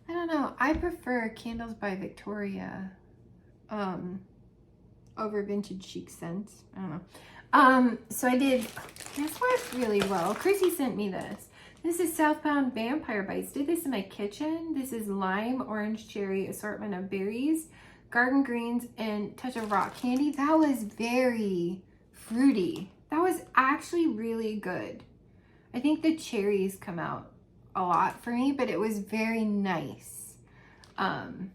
I don't know. I prefer Candles by Victoria over Vintage Chic Scents. I don't know. So I did, this worked really well. Chrissy sent me this. This is Southbound Vampire Bites. Did this in my kitchen. This is lime, orange, cherry, assortment of berries, garden greens, and touch of rock candy. That was very fruity. That was actually really good. I think the cherries come out a lot for me, but it was very nice. That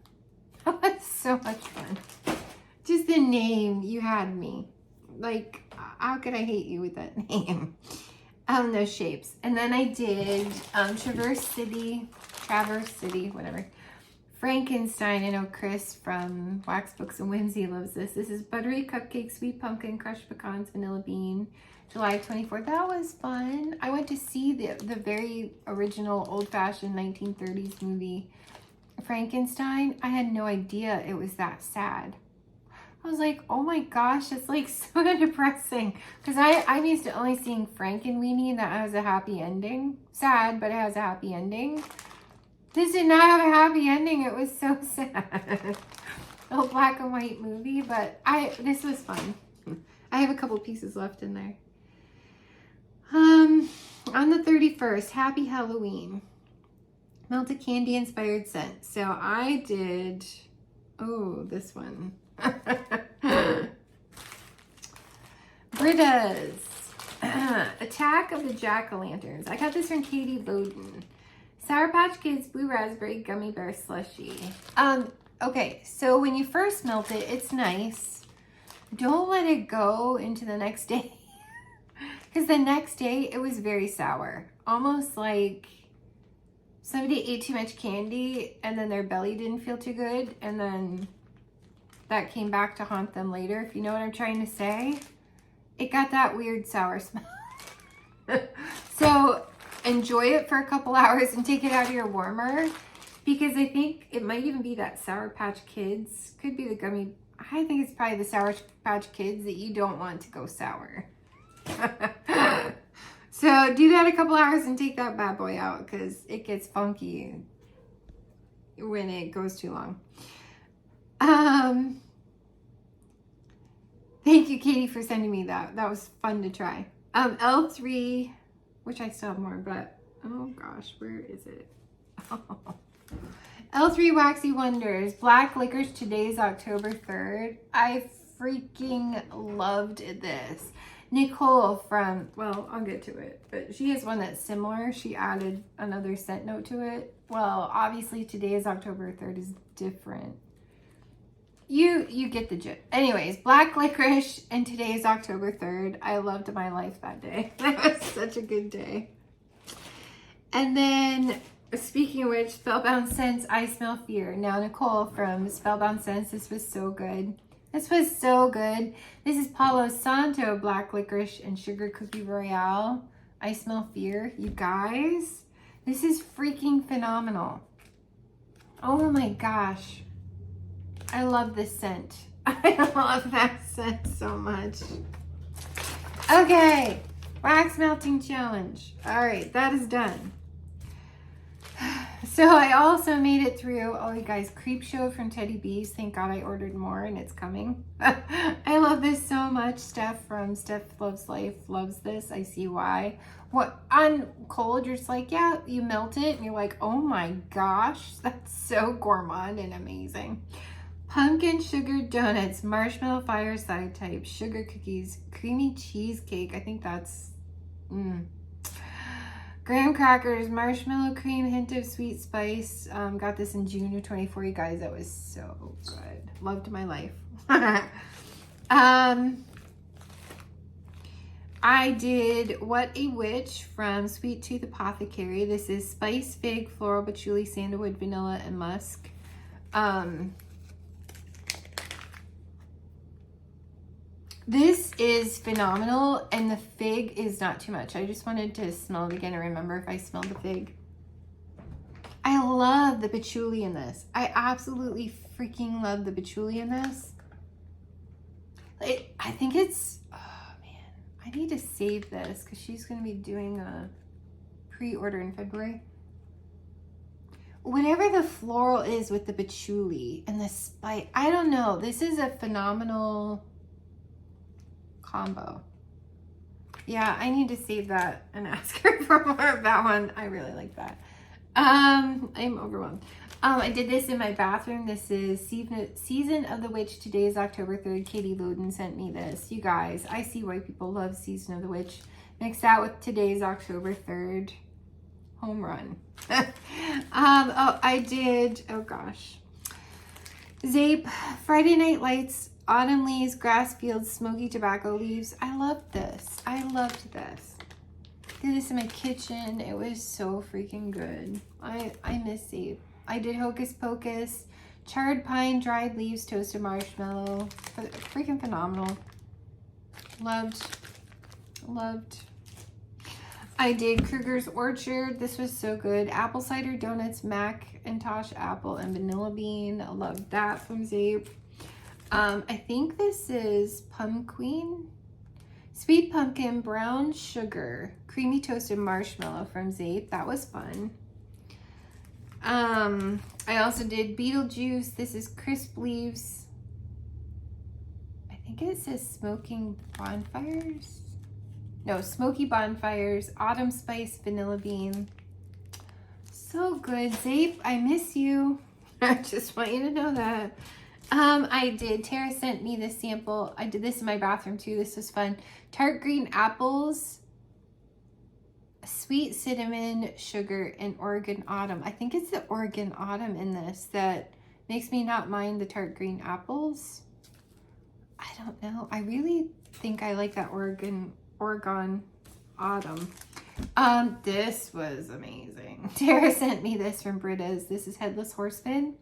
was so much fun. Just the name, you had me. Like, how could I hate you with that name? Those shapes. And then I did Traverse City, whatever. Frankenstein. I know Chris from Wax Books and Whimsy loves this. This is buttery cupcake, sweet pumpkin, crushed pecans, vanilla bean. July 24th. That was fun. I went to see the very original old-fashioned 1930s movie Frankenstein. I had no idea it was that sad. I was like, oh my gosh, it's like so depressing. Because I'm used to only seeing Frankenweenie and that has a happy ending. Sad, but it has a happy ending. This did not have a happy ending. It was so sad. A black and white movie, but this was fun. I have a couple pieces left in there. On the 31st, Happy Halloween. Melted candy inspired scent. So I did, this one. Britta's Attack of the Jack-o'-lanterns. I got this from Katie Bowden. Sour Patch Kids Blue Raspberry Gummy Bear Slushie. Okay, so when you first melt it, it's nice. Don't let it go into the next day. Because the next day, it was very sour. Almost like somebody ate too much candy and then their belly didn't feel too good. And then that came back to haunt them later, if you know what I'm trying to say. It got that weird sour smell. So enjoy it for a couple hours and take it out of your warmer. Because I think it might even be that Sour Patch Kids. Could be the gummy. I think it's probably the Sour Patch Kids that you don't want to go sour. So do that a couple hours and take that bad boy out because it gets funky when it goes too long. Thank you, Katie, for sending me that. That was fun to try. L3, which I still have more, but oh gosh, where is it? L3 Waxy Wonders, Black Licorice. Today's October 3rd. I freaking loved this. Nicole from, well, I'll get to it, but she has one that's similar. She added another scent note to it. Well, obviously today is October 3rd is different. You get the gist. Anyways, Black Licorice, and today is October 3rd. I loved my life that day. That was such a good day. And then, speaking of which, Spellbound Scents, I Smell Fear. Now, Nicole from Spellbound Scents, this was so good. This was so good. This is Palo Santo Black Licorice and Sugar Cookie Royale. I Smell Fear. You guys, this is freaking phenomenal. Oh my gosh. I love this scent. I love that scent so much. Okay, wax melting challenge. All right, that is done. So I also made it through, oh you guys, Creep Show from Teddy B's. Thank God I ordered more and it's coming. I love this so much. Steph from Steph Loves Life loves this. I see why. What on cold, you're just like, yeah, you melt it and you're like, oh my gosh, that's so gourmand and amazing. Pumpkin sugar donuts, marshmallow fireside type, sugar cookies, creamy cheesecake. I think that's, graham crackers, marshmallow cream, hint of sweet spice. Got this in June of 24, you guys. That was so good. Loved my life. I I did What a Witch from Sweet Tooth Apothecary. This is spice, fig, floral, patchouli, sandalwood, vanilla, and musk. This is phenomenal, and the fig is not too much. I just wanted to smell it again and remember if I smelled the fig. I love the patchouli in this. I absolutely freaking love the patchouli in this. I think it's, oh man, I need to save this because she's going to be doing a pre-order in February. Whatever the floral is with the patchouli and the spice, I don't know. This is a phenomenal combo. Yeah, I need to save that and ask her for more of that one. I really like that. I'm overwhelmed. I did this in my bathroom. This is Season of the Witch. Today is October 3rd. Katie Loden sent me this. You guys, I see why people love Season of the Witch. Mix that with today's October 3rd. Home run. Oh, I did, oh gosh. Zape, Friday Night Lights, Autumn Leaves, Grass Fields, Smoky Tobacco Leaves. I loved this. I loved this. Did this in my kitchen. It was so freaking good. I miss Zape. I did Hocus Pocus, Charred Pine, Dried Leaves, Toasted Marshmallow. Freaking phenomenal. Loved. I did Kruger's Orchard. This was so good. Apple Cider Donuts, Macintosh Apple, and Vanilla Bean. I loved that from Zape. I think this is Pumpkin. Sweet Pumpkin, Brown Sugar, Creamy Toasted Marshmallow from Zape. That was fun. I also did Beetlejuice. This is Crisp Leaves. I think it says Smoking Bonfires. No, Smoky Bonfires, Autumn Spice, Vanilla Bean. So good. Zape, I miss you. I just want you to know that. I did. Tara sent me this sample. I did this in my bathroom too. This was fun. Tart Green Apples, Sweet Cinnamon Sugar, and Oregon Autumn. I think it's the Oregon Autumn in this that makes me not mind the Tart Green Apples. I don't know. I really think I like that Oregon Autumn. This was amazing. Tara sent me this from Britta's. This is Headless Horseman.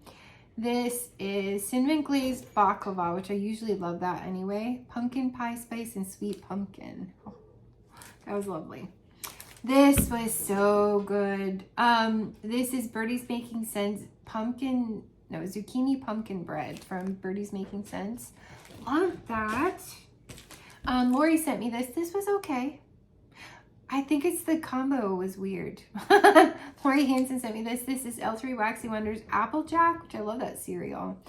This is Cinnamon Glazed Baklava, which I usually love that anyway. Pumpkin Pie Spice and Sweet Pumpkin. Oh, that was lovely. This was so good. This is Birdie's Making Sense Zucchini Pumpkin Bread from Birdie's Making Sense. Love that. Lori sent me this. This was okay. I think it's the combo was weird. Lori Hansen sent me this. This is L3 Waxy Wonders Applejack, which I love that cereal.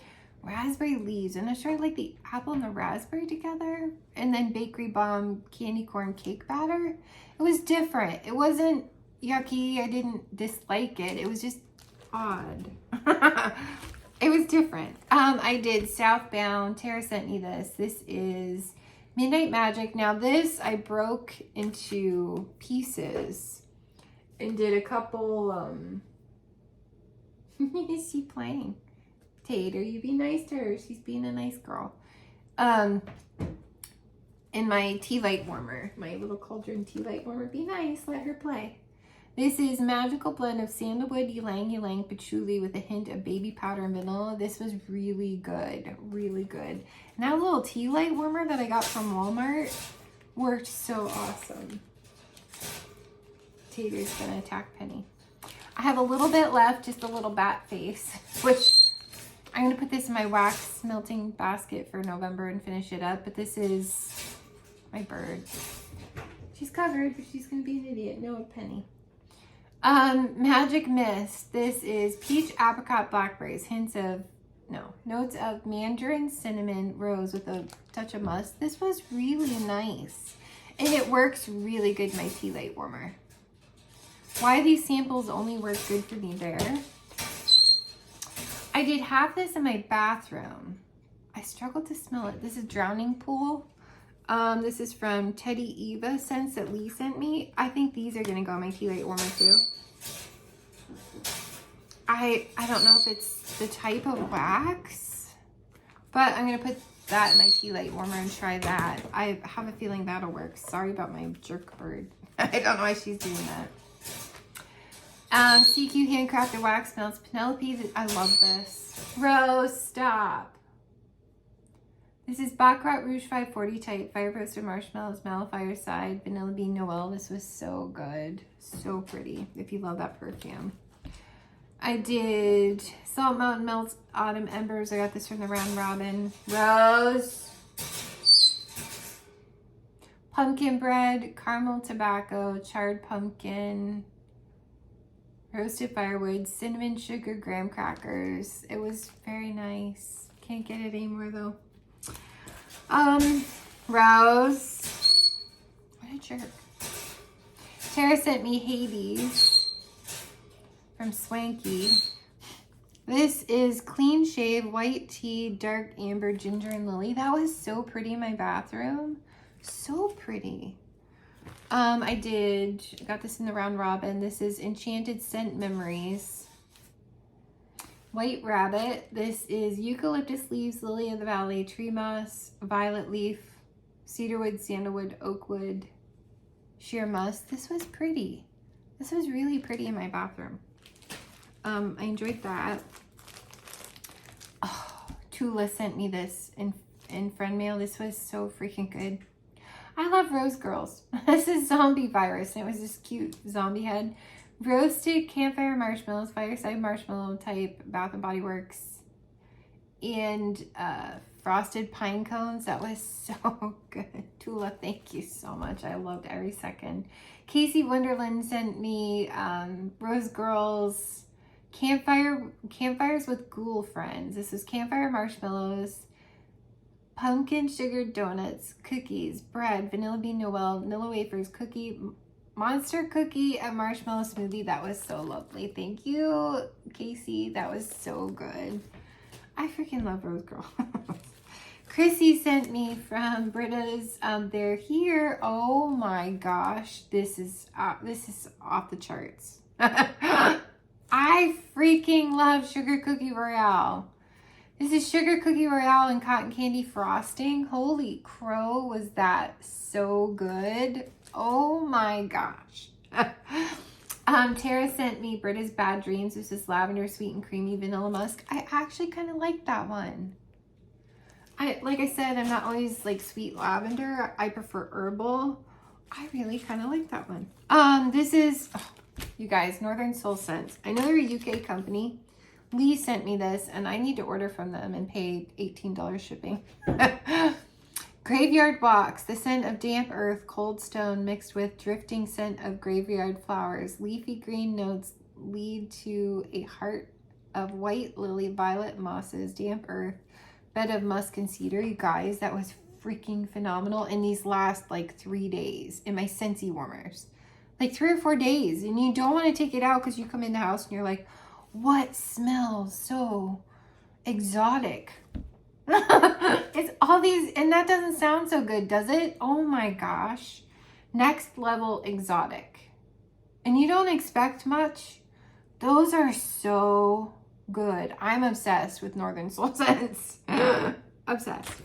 Raspberry Leaves. I'm not sure I like the apple and the raspberry together. And then Bakery Bomb Candy Corn Cake Batter. It was different. It wasn't yucky. I didn't dislike it. It was just odd. It was different. I did Southbound. Tara sent me this. This is Midnight Magic. Now this I broke into pieces and did a couple, is she playing? Tater, you be nice to her. She's being a nice girl. In my tea light warmer, my little cauldron tea light warmer. Be nice, let her play. This is Magical Blend of Sandalwood, Ylang Ylang, Patchouli with a hint of baby powder and vanilla. This was really good, really good. And that little tea light warmer that I got from Walmart worked so awesome. Tater's gonna attack Penny. I have a little bit left, just a little bat face, which I'm gonna put this in my wax melting basket for November and finish it up. But this is my bird. She's covered, but she's gonna be an idiot. No, Penny. Magic Mist. This is peach, apricot, blackberries, notes of mandarin, cinnamon, rose with a touch of musk. This was really nice. And it works really good in my tea light warmer. Why these samples only work good for me there. I did have this in my bathroom. I struggled to smell it. This is Drowning Pool. This is from Teddy Eva scents that Lee sent me. I think these are gonna go in my tea light warmer too. I don't know if it's the type of wax, but I'm gonna put that in my tea light warmer and try that. I have a feeling that'll work. Sorry about my jerk bird. I don't know why she's doing that. CQ handcrafted wax melts. Penelope, I love this. Rose, stop. This is Baccarat Rouge 540 type. Fire roasted marshmallows, mallow fireside, vanilla bean Noel. This was so good. So pretty. If you love that perfume. I did Salt Mountain Melts Autumn Embers. I got this from the Round Robin. Rose. Pumpkin bread, caramel tobacco, charred pumpkin, roasted firewood, cinnamon sugar graham crackers. It was very nice. Can't get it anymore though. Rose. What a jerk. Tara sent me Hades from Swanky. This is Clean Shave, White Tea, Dark Amber, Ginger, and Lily. That was so pretty in my bathroom. So pretty. I got this in the Round Robin. This is Enchanted Scent Memories. White Rabbit. This is Eucalyptus Leaves, Lily of the Valley, Tree Moss, Violet Leaf, Cedarwood, Sandalwood, Oakwood, Sheer Musk. This was pretty. This was really pretty in my bathroom. I enjoyed that. Oh, Tula sent me this in friend mail. This was so freaking good. I love Rose Girls. This is Zombie Virus, and it was this cute zombie head. Roasted campfire marshmallows, fireside marshmallow type, Bath and Body Works, and frosted pine cones. That was so good. Tula, thank you so much. I loved every second. Casey Wonderland sent me Rose Girls campfires with ghoul friends. This is campfire marshmallows, pumpkin sugar donuts, cookies, bread, vanilla bean Noel, vanilla wafers, cookie, monster cookie, and marshmallow smoothie. That was so lovely. Thank you, Casey. That was so good. I freaking love Rose Girl. Chrissy sent me from Britta's. They're here. Oh my gosh, this is off the charts. I freaking love Sugar Cookie Royale. This is Sugar Cookie Royale and cotton candy frosting. Holy crow, was that so good. Oh my gosh. Tara sent me Britta's Bad Dreams. This is lavender, sweet and creamy, vanilla musk. I actually kind of like that one. Like I said, I'm not always like sweet lavender. I prefer herbal. I really kind of like that one. This is, you guys, Northern Soul Scents. I know they're a UK company. Lee sent me this, and I need to order from them and pay $18 shipping. Graveyard Walks, the scent of damp earth, cold stone mixed with drifting scent of graveyard flowers. Leafy green notes lead to a heart of white lily, violet mosses, damp earth, bed of musk and cedar. You guys, that was freaking phenomenal. And these last like 3 days in my Scentsy warmers. Like 3 or 4 days. And you don't want to take it out because you come in the house and you're like, what smells so exotic? It's all these, and that doesn't sound so good, does it? Oh my gosh. Next level exotic. And you don't expect much. Those are so good. I'm obsessed with Northern Soul Scents. Obsessed.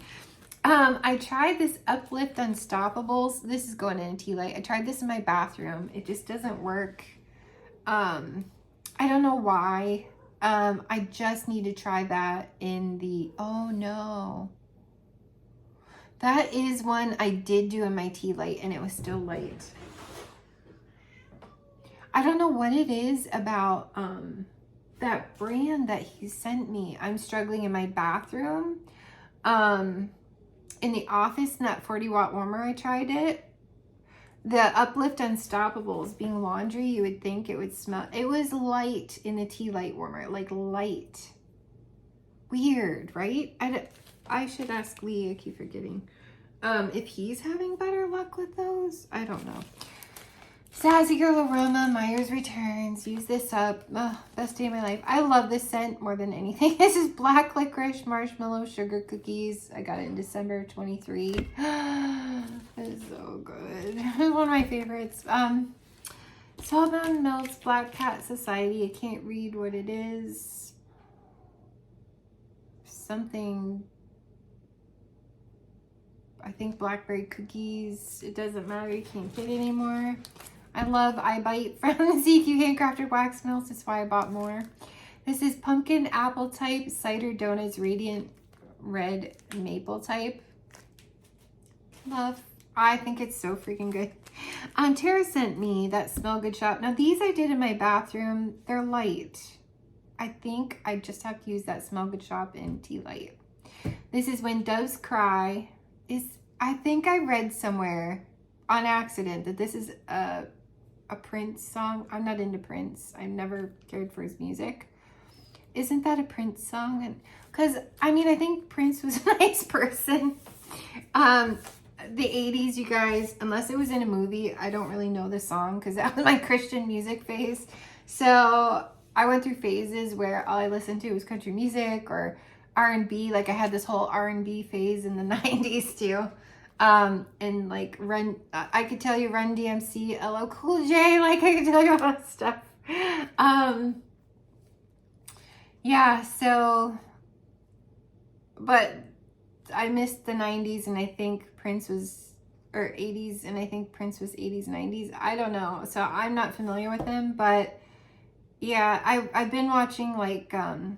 I tried this Uplift Unstoppables. This is going in a tea light. I tried this in my bathroom. It just doesn't work. I don't know why. I just need to try that in the, oh no. That is one I did do in my tea light and it was still light. I don't know what it is about that brand that he sent me. I'm struggling in my bathroom. In the office, in that 40-watt warmer, I tried it. The Uplift Unstoppables being laundry, you would think it would smell. It was light in the tea light warmer, like light. Weird, right? I should ask Lee, I keep forgetting. If he's having better luck with those, I don't know. Sassy Girl Aroma, Myers Returns. Use this up. Oh, best day of my life. I love this scent more than anything. This is Black Licorice Marshmallow Sugar Cookies. I got it in December of 23. It's so good. It's one of my favorites. Salt Mountain Melts Black Cat Society. I can't read what it is. Something I think blackberry cookies. It doesn't matter, you can't fit anymore. I love iBite from ZQ Handcrafted Wax Melts. That's why I bought more. This is pumpkin apple type cider donuts, radiant red maple type. Love. I think it's so freaking good. Tara sent me that Smell Good shop. Now these I did in my bathroom. They're light. I think I just have to use that Smell Good shop in Tea Light. This is When Doves Cry. I think I read somewhere on accident that this is a Prince song. I'm not into Prince. I've never cared for his music. Isn't that a Prince song? Because I mean, I think Prince was a nice person. The 80s, you guys, unless it was in a movie, I don't really know the song because that was my Christian music phase. So I went through phases where all I listened to was country music or R&B. Like I had this whole R&B phase in the 90s too. And like I could tell you Run DMC, LL Cool J, like I could tell you all that stuff. Yeah, so, but I missed the 90s and I think Prince was, or 80s, and I think Prince was 80s, 90s. I don't know. So I'm not familiar with him, but yeah, I've been watching like, kind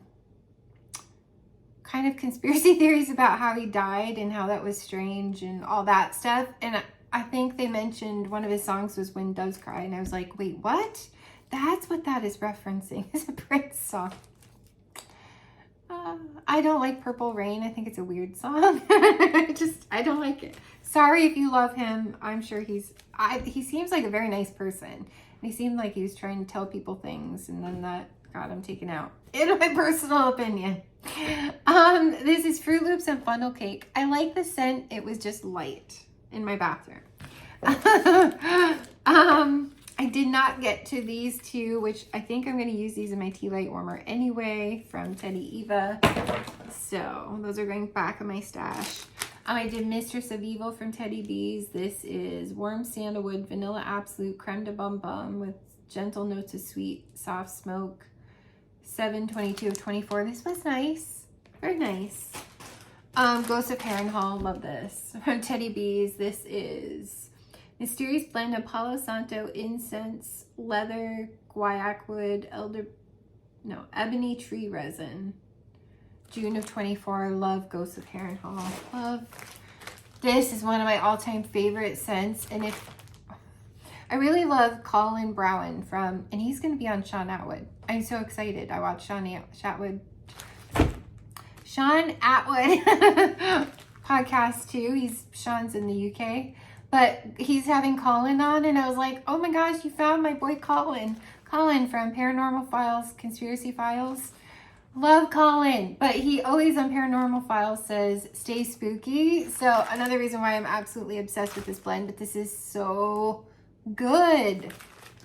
of conspiracy theories about how he died and how that was strange and all that stuff. And I think they mentioned one of his songs was When Doves Cry. And I was like, wait, what? That's what that is referencing. It's a Prince song. I don't like Purple Rain. I think it's a weird song. I don't like it. Sorry if you love him. I'm sure he seems like a very nice person. And he seemed like he was trying to tell people things, and then that got him taken out. In my personal opinion. This is Fruit Loops and Funnel Cake. I like the scent. It was just light in my bathroom. I did not get to these two, which I think I'm going to use these in my tea light warmer anyway, from Teddy Eva. So those are going back in my stash. I did Mistress of Evil from Teddy B's. This is Warm Sandalwood, Vanilla Absolute, Creme de Bum Bum with gentle notes of sweet, soft smoke. 7/22 of 24. This was nice. Very nice. Ghost of Harrenhal. Love this. From Teddy B's. This is Mysterious Blend of Palo Santo, Incense, Leather, Guaiac Wood, Ebony Tree Resin. June of 24. Love Ghost of Harrenhal. Love. This is one of my all-time favorite scents. And I really love Colin Browen and he's going to be on Sean Atwood. I'm so excited. I watched Sean Atwood podcast too. Sean's in the UK. But he's having Colin on, and I was like, oh my gosh, you found my boy Colin. Colin from Paranormal Files, Conspiracy Files. Love Colin. But he always on Paranormal Files says, stay spooky. So another reason why I'm absolutely obsessed with this blend, but this is so good.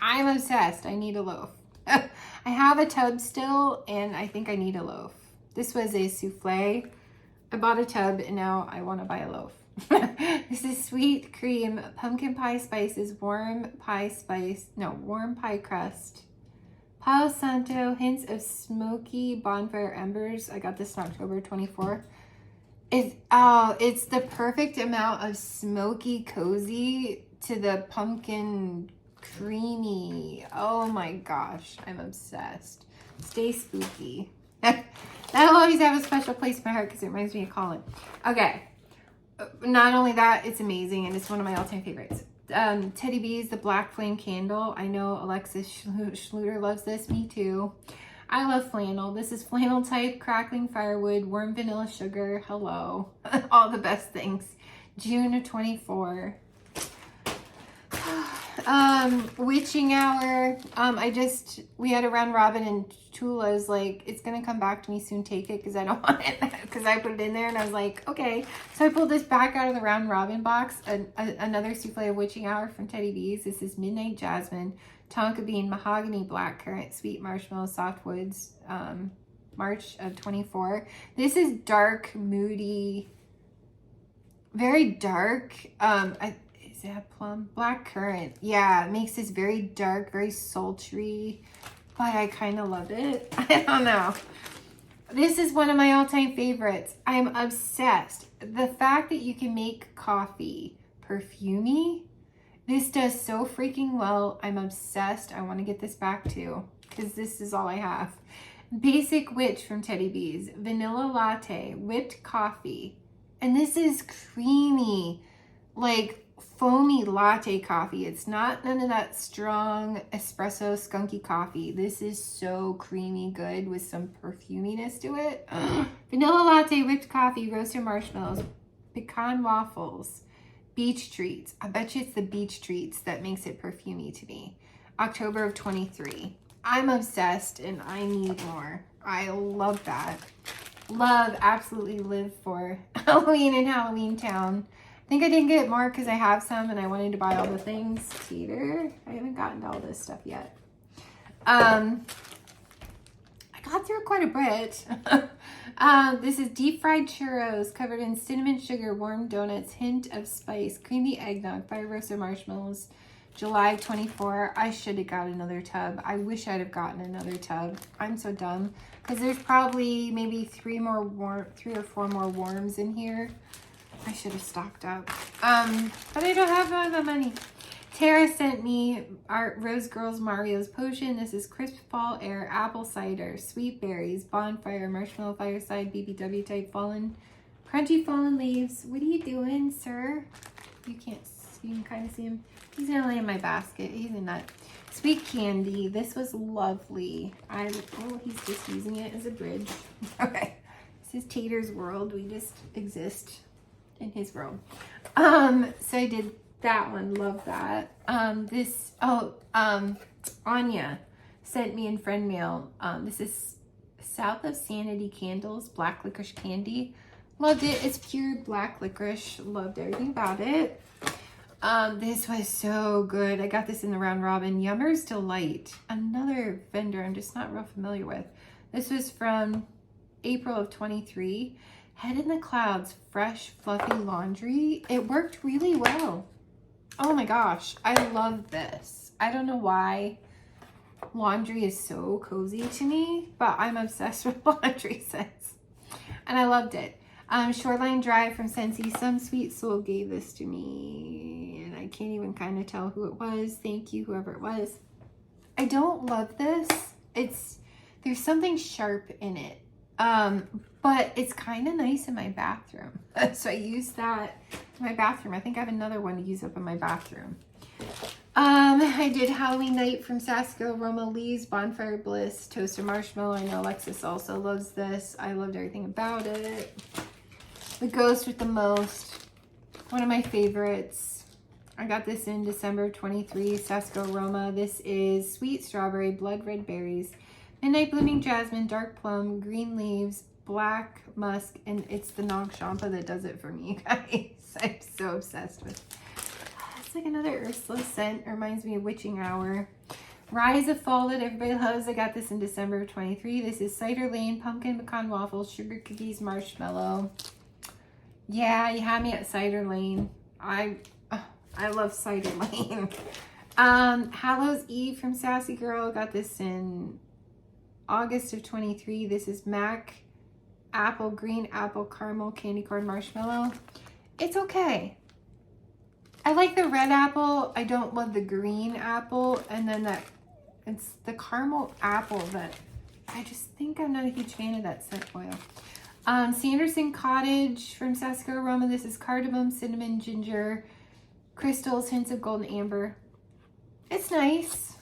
I'm obsessed. I need a loaf. I have a tub still, and I think I need a loaf. This was a souffle. I bought a tub, and now I want to buy a loaf. This is Sweet Cream, Pumpkin Pie Spices, Warm Pie Crust, Palo Santo, hints of smoky bonfire embers. I got this in October 24. It's the perfect amount of smoky cozy to the pumpkin creamy. Oh my gosh, I'm obsessed. Stay spooky. That'll always have a special place in my heart because it reminds me of Colin. Okay. Not only that, it's amazing, and it's one of my all-time favorites. Teddy B's The Black Flame Candle. I know Alexis Schluter loves this. Me too. I love flannel. This is flannel type, crackling firewood, warm vanilla sugar. Hello. All the best things. June of 24. Witching Hour. We had a round robin, and Tula's like, it's gonna come back to me soon, take it, because I don't want it, because I put it in there, and I was like, okay. So I pulled this back out of the round robin box, another souffle of Witching Hour from Teddy B's. This is Midnight Jasmine, Tonka Bean, Mahogany, Blackcurrant, Sweet Marshmallow, Softwoods, March of 24. This is dark, moody, very dark. Is that plum? Blackcurrant. Yeah, it makes this very dark, very sultry, but I kind of love it. I don't know. This is one of my all-time favorites. I'm obsessed. The fact that you can make coffee perfumey, this does so freaking well. I'm obsessed. I want to get this back too, because this is all I have. Basic Witch from Teddy Bees, vanilla latte, whipped coffee. And this is creamy, like foamy latte coffee. It's not none of that strong espresso skunky coffee. This is so creamy good with some perfuminess to it. Vanilla latte, whipped coffee, roasted marshmallows, pecan waffles, beach treats. I bet you it's the beach treats that makes it perfumey to me. October of 23. I'm obsessed and I need more. I love that. Love, absolutely live for Halloween in Halloween Town. I think I didn't get more because I have some and I wanted to buy all the things. Teeter. I haven't gotten to all this stuff yet. I got through quite a bit. This is deep fried churros covered in cinnamon sugar, warm donuts, hint of spice, creamy eggnog, fire roasted marshmallows. July 24. I should have got another tub. I wish I'd have gotten another tub. I'm so dumb because there's probably maybe 3 or 4 more worms in here. I should have stocked up. But I don't have the money. Tara sent me our Rose Girls Mario's potion. This is crisp fall air, apple cider, sweet berries, bonfire, marshmallow fireside, BBW type crunchy fallen leaves. What are you doing, sir? You can't see. You can kind of see him. He's gonna lay in my basket. He's a nut. Sweet candy. This was lovely. He's just using it as a bridge. Okay. This is Tater's world. We just exist in his world. So I did that one. Love that. Anya sent me in friend mail. This is South of Sanity Candles, black licorice candy. Loved it. It's pure black licorice. Loved everything about it. This was so good. I got this in the round robin. Yummer's Delight. Another vendor I'm just not real familiar with. This was from April of 23. Head in the Clouds, fresh, fluffy laundry. It worked really well. Oh my gosh. I love this. I don't know why laundry is so cozy to me, but I'm obsessed with laundry scents. And I loved it. Shoreline Drive from Scentsy. Some sweet soul gave this to me, and I can't even kind of tell who it was. Thank you, whoever it was. I don't love this. There's something sharp in it, but it's kind of nice in my bathroom. So I use that in my bathroom. I think I have another one to use up in my bathroom. I did Halloween Night from Sasko, Aroma Leaves, Bonfire Bliss, Toasted Marshmallow. I know Alexis also loves this. I loved everything about it. The Ghost with the Most, one of my favorites. I got this in December of 23, Sasko Aroma. This is Sweet Strawberry, Blood Red Berries, Midnight Blooming Jasmine, Dark Plum, Green Leaves, Black Musk, and it's the Nog Champa that does it for me, guys. I'm so obsessed with it. It's like another Ursula scent. It reminds me of Witching Hour. Rise of Fall that everybody loves. I got this in December of 23. This is Cider Lane, Pumpkin Pecan Waffles, Sugar Cookies, Marshmallow. Yeah, you had me at Cider Lane. I love Cider Lane. Hallows Eve from Sassy Girl. Got this in August of 23. This is Mac Apple, Green Apple, Caramel, Candy Corn, Marshmallow. It's okay. I like the red apple. I don't love the green apple. And then it's the caramel apple that I just think I'm not a huge fan of that scent oil. Sanderson Cottage from Sasko Aroma. This is cardamom, cinnamon, ginger, crystals, hints of golden amber. It's nice.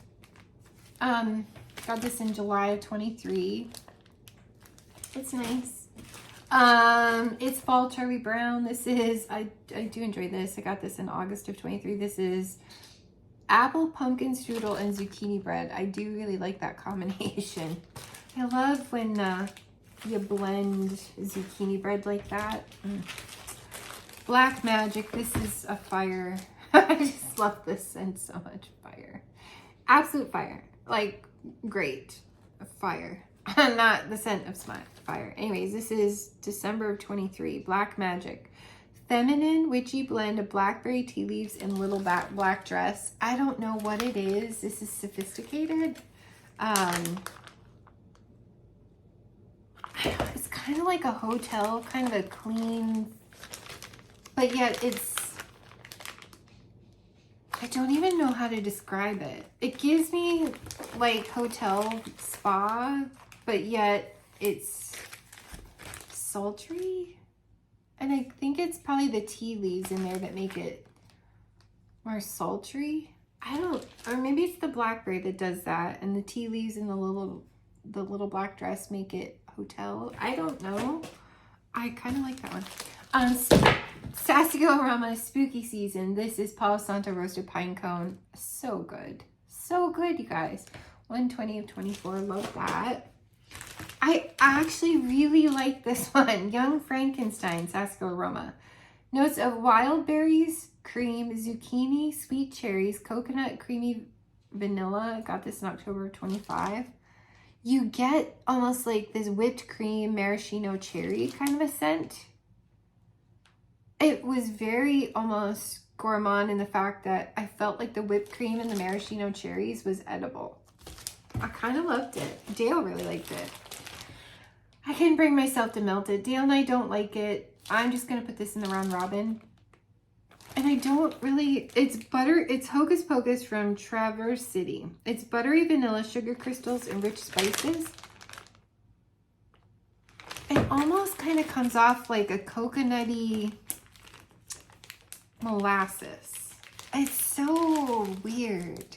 Got this in July of 23. It's nice. It's Fall Charlie Brown. This is, I do enjoy this. I got this in August of 23. This is apple, pumpkin strudel, and zucchini bread. I do really like that combination. I love when you blend zucchini bread like that. Black Magic. This is a fire. I just love this scent so much. Fire. Absolute fire. Like, great. Fire. Not the scent of smut. Fire. Anyways, this is December of 23. Black Magic. Feminine witchy blend of blackberry tea leaves and little black dress. I don't know what it is. This is sophisticated. it's kind of like a hotel, kind of a clean, but yet I don't even know how to describe it. It gives me like hotel spa, but yet it's sultry. And I think it's probably the tea leaves in there that make it more sultry. Or maybe it's the blackberry that does that, and the tea leaves and the little black dress make it hotel. I don't know. I kind of like that one. Sassy Girl Aroma Spooky Season. This is Palo Santo Roasted Pine Cone. So good. So good, you guys. 120 of 24. Love that. I actually really like this one. Young Frankenstein Sassy Girl Aroma. Notes of wild berries, cream, zucchini, sweet cherries, coconut, creamy vanilla. Got this in October of 25. You get almost like this whipped cream maraschino cherry kind of a scent. It was very almost gourmand in the fact that I felt like the whipped cream and the maraschino cherries was edible. I kind of loved it. Dale really liked it. I couldn't bring myself to melt it. Dale and I don't like it. I'm just going to put this in the round robin. And I don't really, it's Hocus Pocus from Traverse City. It's buttery vanilla, sugar crystals, and rich spices. It almost kind of comes off like a coconutty molasses. It's so weird.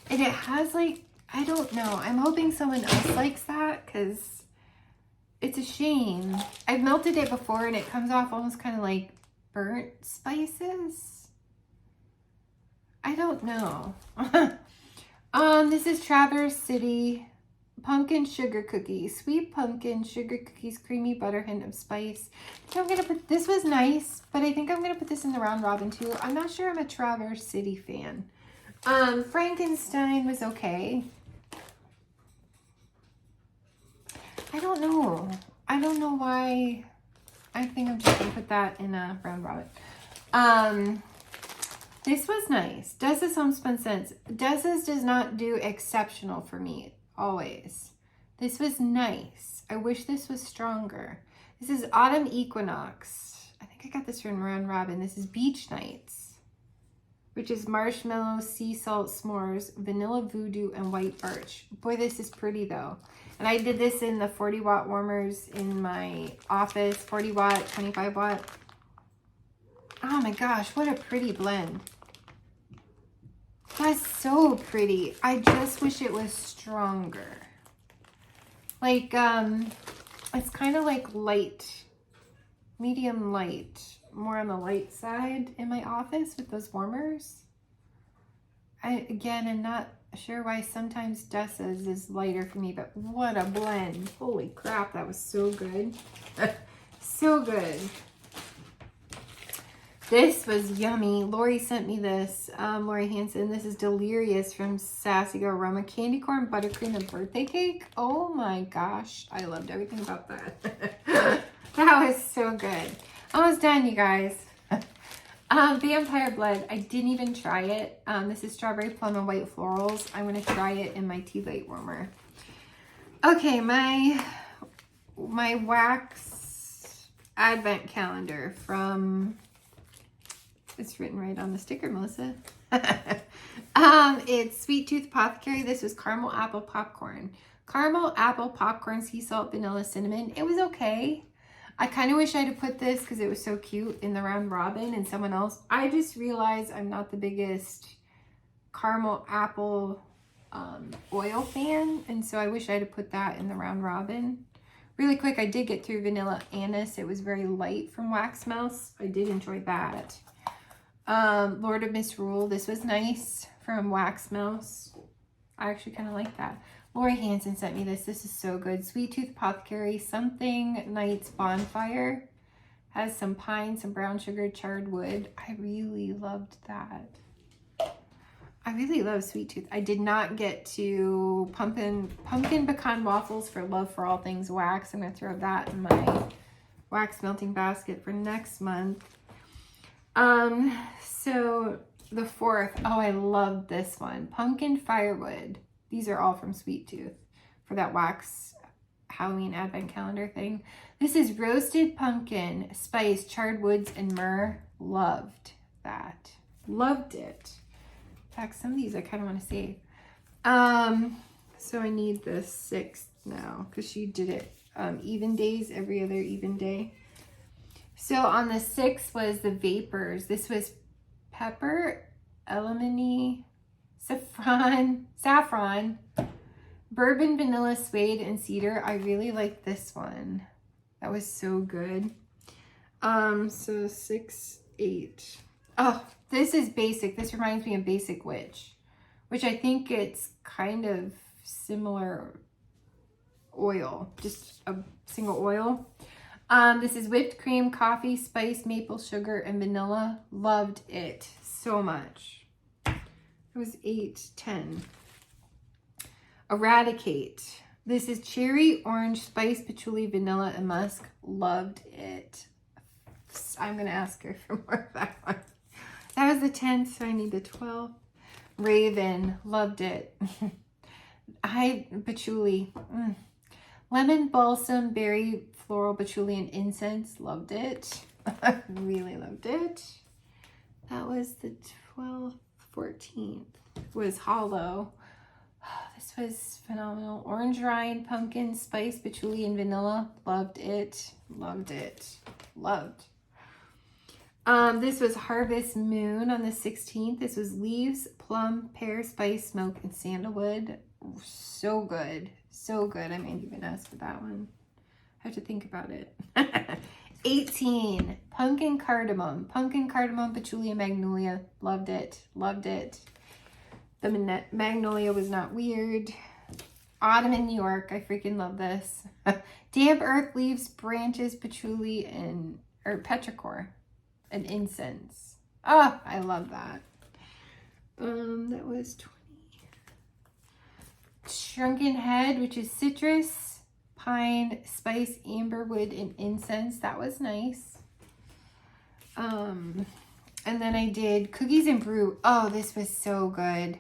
And it has like, I don't know. I'm hoping someone else likes that because it's a shame. I've melted it before and it comes off almost kind of like burnt spices. I don't know. This is Traverse City pumpkin sugar cookies, sweet pumpkin sugar cookies, creamy butter, hint of spice. I think I'm gonna put, this was nice, but I think I'm gonna put this in the round robin too. I'm not sure I'm a Traverse City fan. Frankenstein was okay. I don't know. I don't know why. I think I'm just gonna put that in a round robin. This was nice. Dessa's Homespun Scents. Dessa's does not do exceptional for me, always. This was nice. I wish this was stronger. This is Autumn Equinox. I think I got this from round robin. This is Beach Nights, which is marshmallow, sea salt s'mores, vanilla voodoo, and white birch. Boy, this is pretty though. And I did this in the 40 watt warmers in my office, 40 watt, 25 watt. Oh my gosh, what a pretty blend. That's so pretty. I just wish it was stronger. Like, it's kind of like light, medium light, more on the light side in my office with those warmers. Again, I'm not sure why sometimes Dessa's is lighter for me, but what a blend. Holy crap, that was so good. So good. This was yummy. Lori sent me this. Lori Hansen. This is Delirious from Sassy Girl Aroma. Candy corn, buttercream, and birthday cake. Oh my gosh. I loved everything about that. That was so good. Almost done, you guys. Vampire Blood. I didn't even try it. This is Strawberry Plum and White Florals. I'm going to try it in my tea light warmer. Okay, my wax advent calendar from... It's written right on the sticker, Melissa. It's Sweet Tooth Apothecary. This was caramel apple popcorn. Caramel apple popcorn, sea salt, vanilla, cinnamon. It was okay. I kind of wish I'd have put this because it was so cute in the round robin and someone else. I just realized I'm not the biggest caramel apple oil fan. And so I wish I'd have put that in the round robin. Really quick, I did get through Vanilla Anise. It was very light from Wax Mouse. I did enjoy that. Lord of Misrule. This was nice from Wax Mouse. I actually kind of like that. Lori Hansen sent me this. This is so good. Sweet Tooth Apothecary. Something Night's Bonfire. Has some pine, some brown sugar, charred wood. I really loved that. I really love Sweet Tooth. I did not get to pumpkin pecan waffles for Love for All Things Wax. I'm going to throw that in my wax melting basket for next month. So the 4th, oh, I love this one. Pumpkin Firewood. These are all from Sweet Tooth for that wax Halloween advent calendar thing. This is roasted pumpkin, spice, charred woods, and myrrh. Loved that. Loved it. In fact, some of these I kind of want to save. So I need the 6th now because she did it even days, every other even day. So on the 6th was the vapors. This was pepper, alimony, saffron, bourbon, vanilla, suede, and cedar. I really like this one. That was so good. So 6, 8. Oh, this is basic. This reminds me of Basic Witch, which I think it's kind of similar oil, just a single oil. This is whipped cream, coffee, spice, maple sugar, and vanilla. Loved it so much. It was 8, 10. Eradicate. This is cherry, orange, spice, patchouli, vanilla, and musk. Loved it. I'm going to ask her for more of that one. That was the 10th, so I need the 12th. Raven. Loved it. Patchouli. Lemon, balsam, berry, floral, patchouli, and incense. Loved it. Really loved it. That was the 12th. 14th was hollow. This was phenomenal. Orange rind, pumpkin, spice, patchouli, and vanilla. Loved it. Loved it. Loved. This was Harvest Moon on the 16th. This was leaves, plum, pear, spice, smoke, and sandalwood. So good. So good. I might even ask for that one. I have to think about it. 18. Pumpkin cardamom. Pumpkin cardamom, patchouli, and magnolia. Loved it. Loved it. The magnolia was not weird. Autumn in New York. I freaking love this. Damp earth, leaves, branches, patchouli, and petrichor. And incense. Oh, I love that. That was 20. Shrunken head, which is citrus, pine, spice, amberwood, and incense. That was nice. And then I did cookies and brew. Oh, this was so good.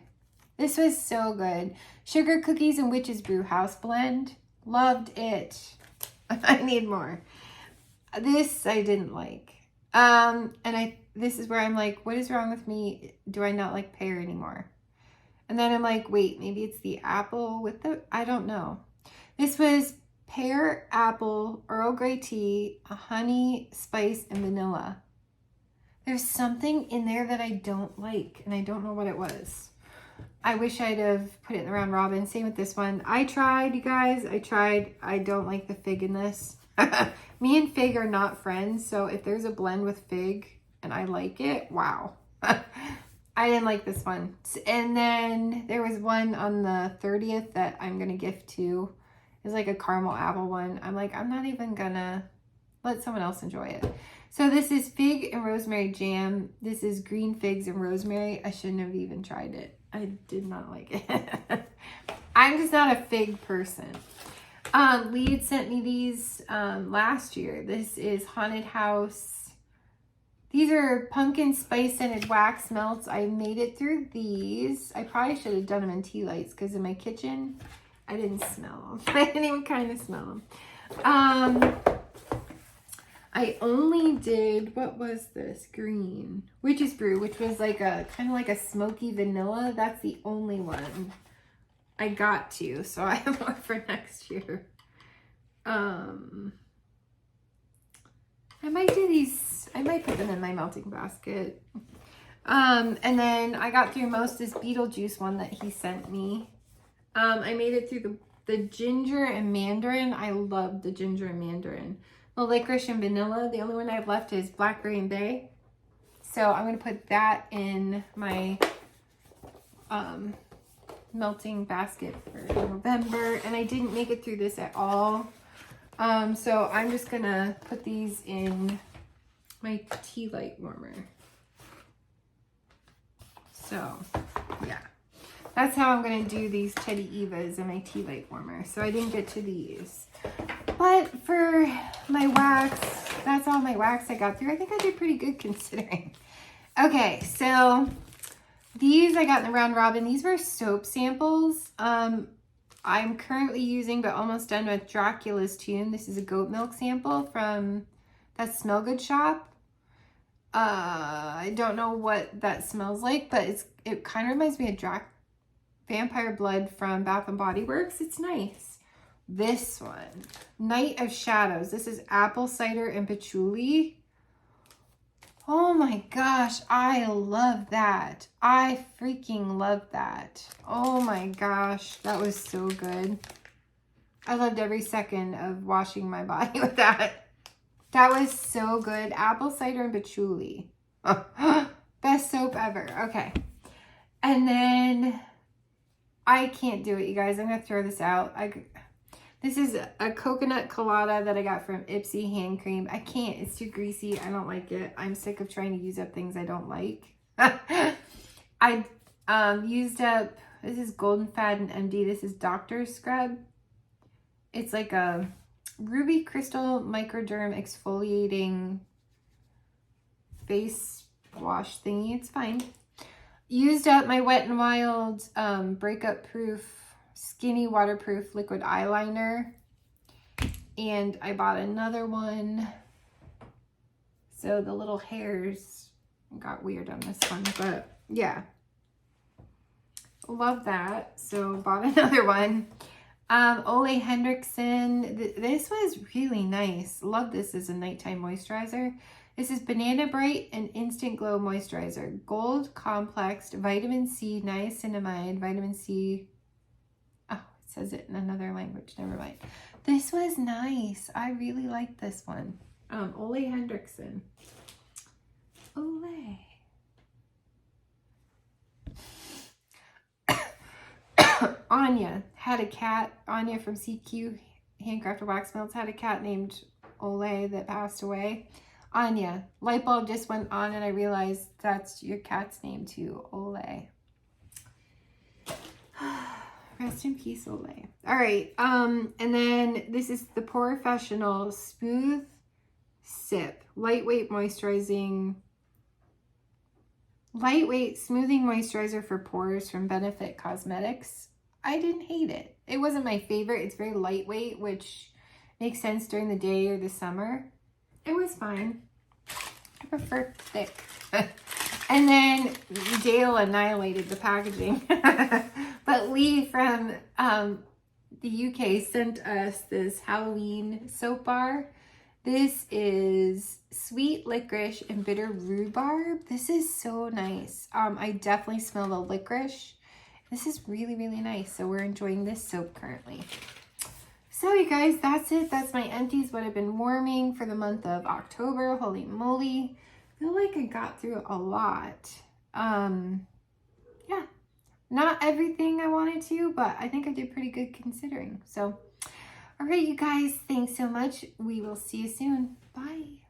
This was so good. Sugar cookies and witch's brew house blend. Loved it. I need more. This I didn't like. This is where I'm like, what is wrong with me? Do I not like pear anymore? And then I'm like, wait, maybe it's the apple with I don't know. This was pear, apple, Earl Grey tea, honey, spice, and vanilla. There's something in there that I don't like, and I don't know what it was. I wish I'd have put it in the round robin. Same with this one. I tried, you guys. I tried. I don't like the fig in this. Me and fig are not friends, so if there's a blend with fig and I like it, wow. I didn't like this one. And then there was one on the 30th that I'm going to gift to. It's like a caramel apple one. I'm like, I'm not even going to let someone else enjoy it. So this is fig and rosemary jam. This is green figs and rosemary. I shouldn't have even tried it. I did not like it. I'm just not a fig person. Lead sent me these last year. This is Haunted House. These are pumpkin spice scented wax melts. I made it through these. I probably should have done them in tea lights because in my kitchen, I didn't smell them. I didn't even kind of smell them. I only did, what was this? Green Witch's Brew, which was like a kind of like a smoky vanilla. That's the only one I got to. So I have more for next year. I might do these. I might put them in my melting basket. And then I got through most this Beetlejuice one that he sent me. I made it through the ginger and mandarin. I love the ginger and mandarin. The licorice and vanilla. The only one I have left is blackberry and bay. So I'm going to put that in my melting basket for November. And I didn't make it through this at all. So I'm just going to put these in my tea light warmer. So, yeah. That's how I'm going to do these Teddy Evas in my tea light warmer. So I didn't get to these. But for my wax, that's all my wax I got through. I think I did pretty good considering. Okay, so these I got in the round robin. These were soap samples. I'm currently using, but almost done with, Dracula's Tomb. This is a goat milk sample from that Smell Good shop. I don't know what that smells like, but it kind of reminds me of Vampire Blood from Bath and Body Works. It's nice. This one, Night of Shadows. This is apple cider and patchouli. Oh my gosh, I love that. I freaking love that. Oh my gosh, that was so good. I loved every second of washing my body with that. That was so good. Apple cider and patchouli. Best soap ever. Okay. And then I can't do it, you guys. I'm going to throw this out. This is a coconut colada that I got from Ipsy hand cream. I can't. It's too greasy. I don't like it. I'm sick of trying to use up things I don't like. I used up, this is Golden Fad and MD. This is Doctor's Scrub. It's like a ruby crystal microderm exfoliating face wash thingy. It's fine. Used up my Wet n Wild breakup proof skinny waterproof liquid eyeliner, and I bought another one, so the little hairs got weird on this one, but yeah, love that. So bought another one. Ole Henriksen, this was really nice. Love this as a nighttime moisturizer. This is Banana Bright and Instant Glow Moisturizer, gold complexed, vitamin C, niacinamide, vitamin C. Oh, it says it in another language. Never mind. This was nice. I really like this one. Ole Henriksen. Ole. Anya had a cat. Anya from CQ Handcrafted Wax Melts had a cat named Ole that passed away. Anya, light bulb just went on and I realized that's your cat's name too, Ole. Rest in peace, Ole. All right, and then this is the Professional Smooth Sip lightweight smoothing moisturizer for pores from Benefit Cosmetics. I didn't hate it. It wasn't my favorite. It's very lightweight, which makes sense during the day or the summer. It was fine. I prefer thick. And then Dale annihilated the packaging. But Lee from the UK sent us this Halloween soap bar. This is sweet licorice and bitter rhubarb. This is so nice. I definitely smell the licorice. This is really, really nice. So we're enjoying this soap currently. So you guys, that's it. That's my empties, what I've been warming for the month of October. Holy moly. I feel like I got through a lot. Yeah, not everything I wanted to, but I think I did pretty good considering. So, all right, you guys, thanks so much. We will see you soon. Bye.